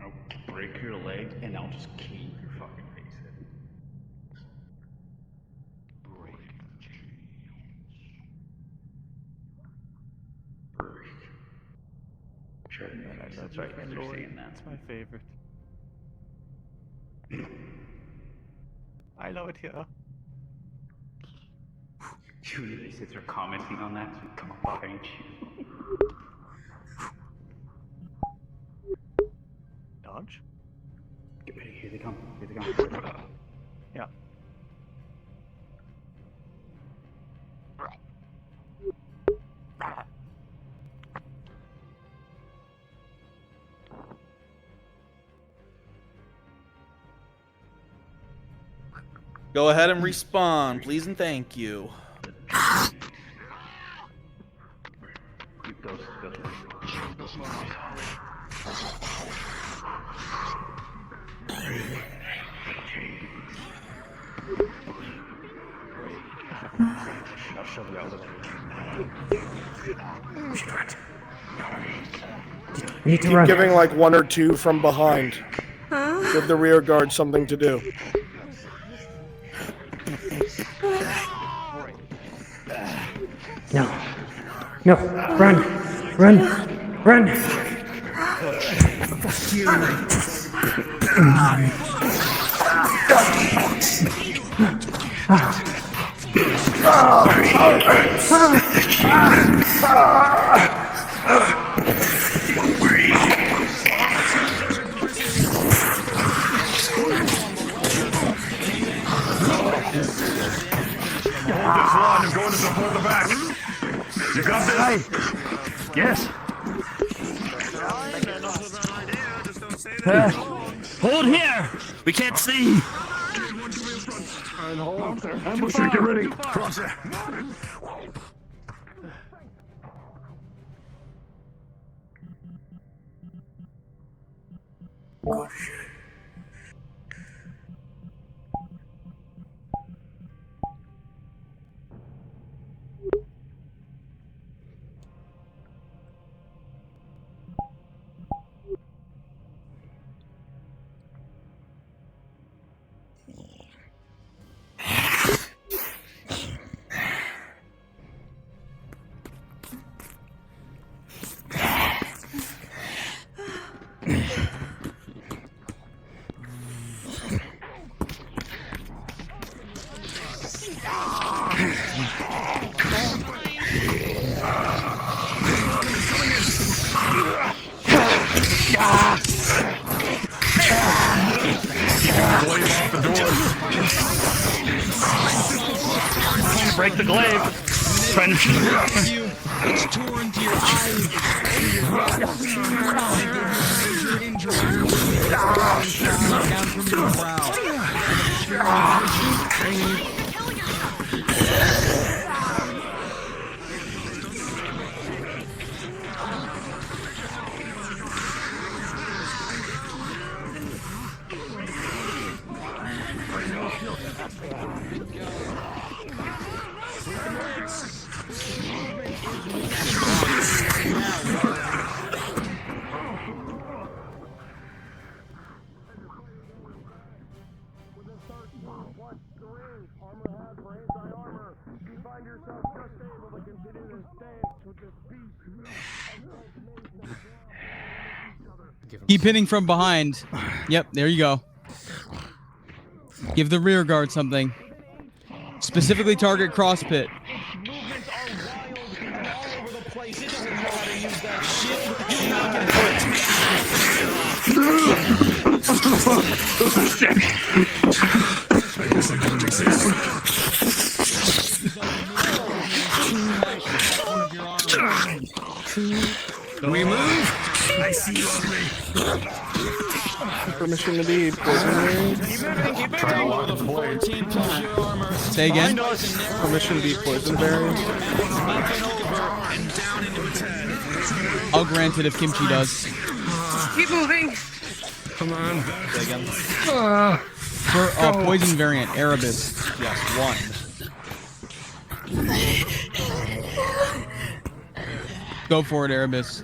Speaker 13: I'll break your leg and I'll just cave your fucking face in. Break. Sure, that's right. You're saying that.
Speaker 10: That's my favorite. I love it here.
Speaker 13: Julie sits there commenting on that, so we come up behind you.
Speaker 10: Dodge?
Speaker 13: Get ready, here they come. Here they come.
Speaker 10: Yeah.
Speaker 1: Go ahead and respawn, please and thank you.
Speaker 13: I'll shove you out of
Speaker 9: Need to
Speaker 2: Keep
Speaker 9: run.
Speaker 2: giving like one or two from behind. Give the rear guard something to do.
Speaker 9: No. No. Run. Run. Run.
Speaker 2: Fuck you.
Speaker 6: Hold this line and going to support the back. You got this?
Speaker 8: Yes. Hold here. We can't see.
Speaker 16: And hold. Push get ready. Cross it.
Speaker 2: Good shit.
Speaker 8: the glaive. Trying to
Speaker 4: you. It's torn to your eyes. Major injuries. Down from your brow. Keep hitting from behind. Yep, there you go. Give the rear guard something. Specifically target cross pit.
Speaker 8: We move. I see you already.
Speaker 17: Permission to be poison variant.
Speaker 4: Say again.
Speaker 17: Permission to be poison variant.
Speaker 4: I'll grant it if Kimchi does.
Speaker 5: Keep moving.
Speaker 17: Come on.
Speaker 1: Say again.
Speaker 4: For poison variant, Erebus.
Speaker 1: Yes, 1.
Speaker 4: Go for it, Erebus.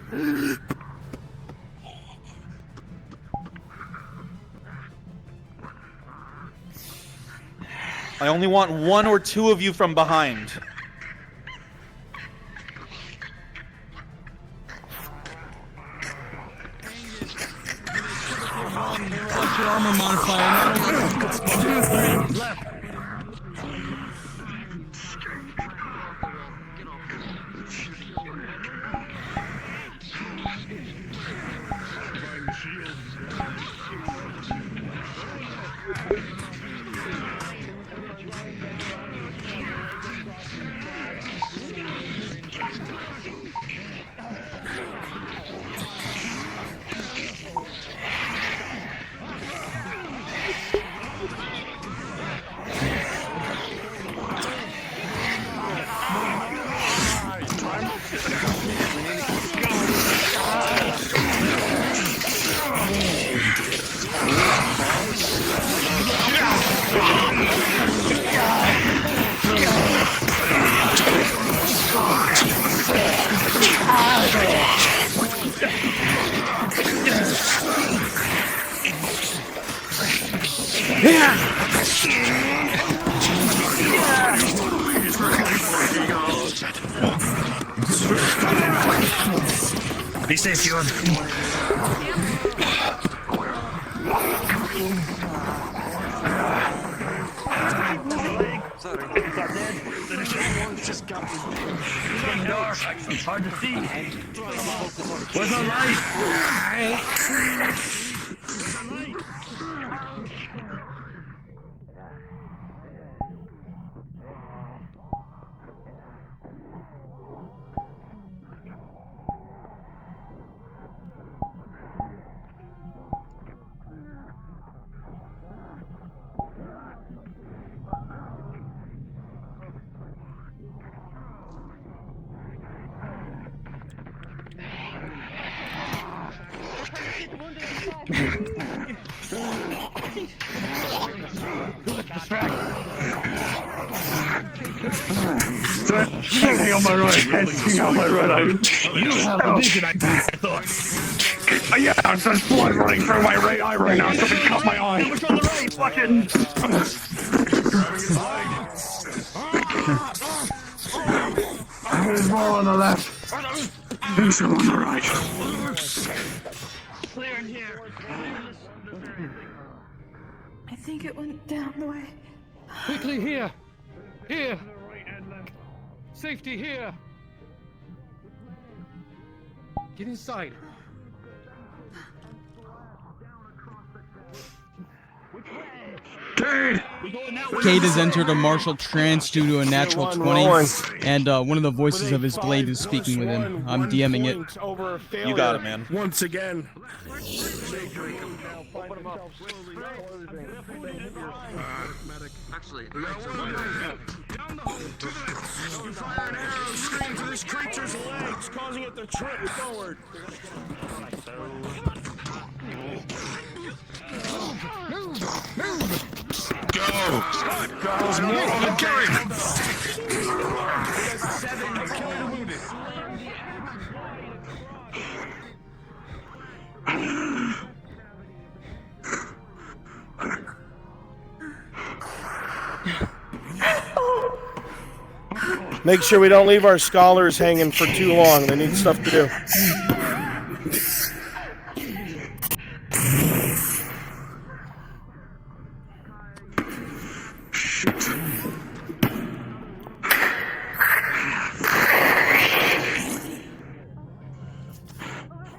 Speaker 1: I only want 1 or 2 of you from behind.
Speaker 4: Watch your armor modifier.
Speaker 8: Be safe, John.
Speaker 14: Sorry.
Speaker 8: Just got me. It's getting dark. It's hard to see. Where's the light?
Speaker 16: Hang on my right. Hang on my right eye.
Speaker 8: You have a vision, I thought.
Speaker 16: Yeah, there's blood running through my right eye right now. Somebody cut my eye.
Speaker 8: What's on the right? Watch it.
Speaker 16: There's more on the left. There's some on the right.
Speaker 8: Clear in here.
Speaker 5: I think it went down the way.
Speaker 18: Quickly, here! Here! Safety here! Get inside.
Speaker 16: Damn
Speaker 4: Cade has entered a martial trance due to a natural 20, and one of the voices of his blade is speaking with him. I'm DMing it.
Speaker 1: You got it, man.
Speaker 2: Once again.
Speaker 12: Actually,
Speaker 2: You fire an arrow straight into this creature's legs, causing it to trip forward.
Speaker 6: Go! There's more on the carry!
Speaker 2: Make sure we don't leave our scholars hanging for too long. They need stuff to do.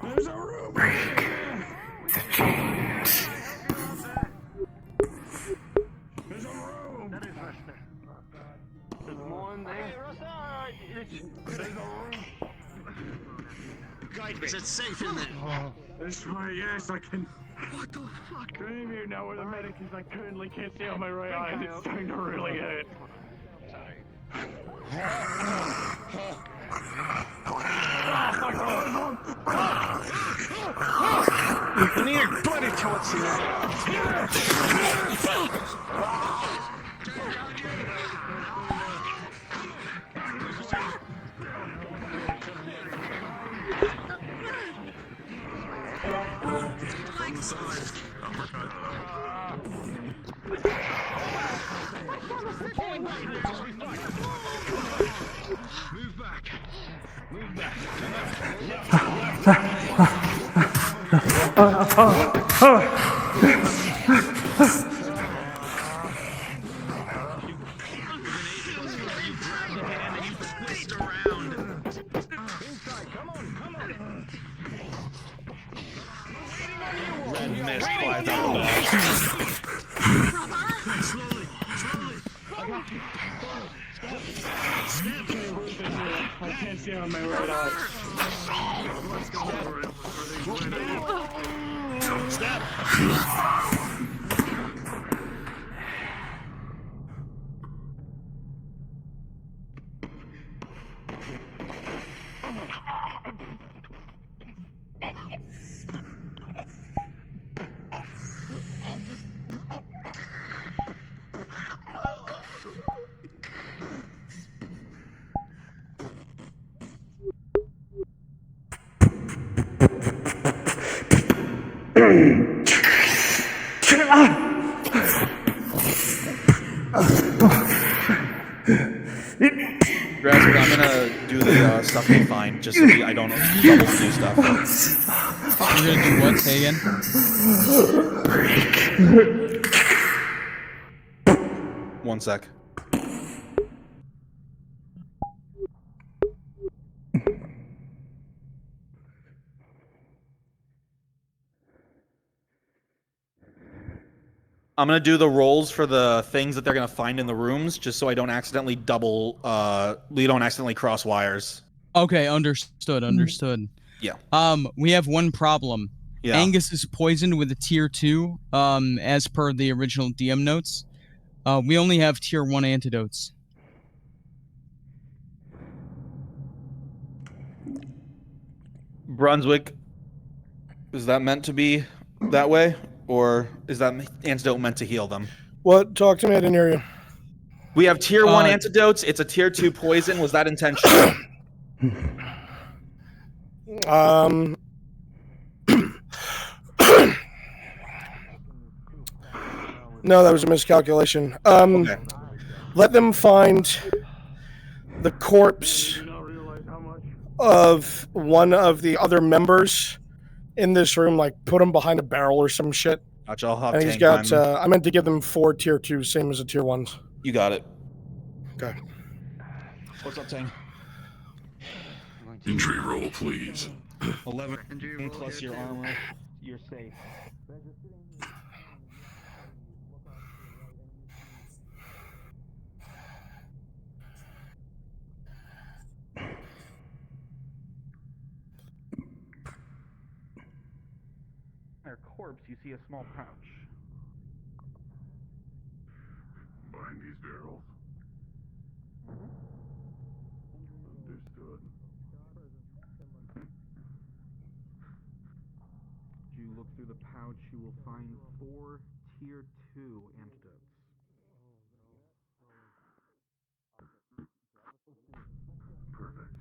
Speaker 9: There's a room. Break the chains.
Speaker 16: There's a room. There's more in there. There's a room.
Speaker 12: Guys, is it safe in there?
Speaker 16: That's right, yes, I can. What the fuck? Do any of you know where the medic is? I currently can't see on my right eye. It's starting to really hurt.
Speaker 2: We need bloody torch in there.
Speaker 16: Move back. Move back.
Speaker 1: Red mist flies out the
Speaker 16: Slowly, slowly. I can't see on my right eye.
Speaker 2: Stop.
Speaker 1: Raspberry, I'm gonna do the stuff you find, just so I don't double do stuff.
Speaker 4: You're gonna do what? Say again?
Speaker 1: One sec. I'm gonna do the rolls for the things that they're gonna find in the rooms, just so I don't accidentally we don't accidentally cross wires.
Speaker 4: Okay, understood, understood.
Speaker 1: Yeah.
Speaker 4: We have one problem.
Speaker 1: Yeah.
Speaker 4: Angus is poisoned with a tier 2, as per the original DM notes. We only have tier 1 antidotes.
Speaker 1: Brunswick, is that meant to be that way? Or is that antidote meant to heal them?
Speaker 2: What? Talk to me. I didn't hear you.
Speaker 1: We have tier 1 antidotes. It's a tier 2 poison. Was that intentional?
Speaker 2: No, that was a miscalculation.
Speaker 1: Okay.
Speaker 2: Let them find the corpse of one of the other members in this room, like put him behind a barrel or some shit.
Speaker 1: Gotcha, I'll have
Speaker 2: and he's
Speaker 1: tank
Speaker 2: got, I meant to give them 4 tier 2s, same as the tier 1s.
Speaker 1: You got it.
Speaker 2: Okay.
Speaker 1: What's up, Tang?
Speaker 6: Injury roll, please.
Speaker 10: 11 plus your armor. You're safe.
Speaker 19: corpse, you see a small pouch.
Speaker 6: Behind these barrels. Understood.
Speaker 19: If you look through the pouch, you will find 4 Tier 2 antidotes.
Speaker 6: Perfect.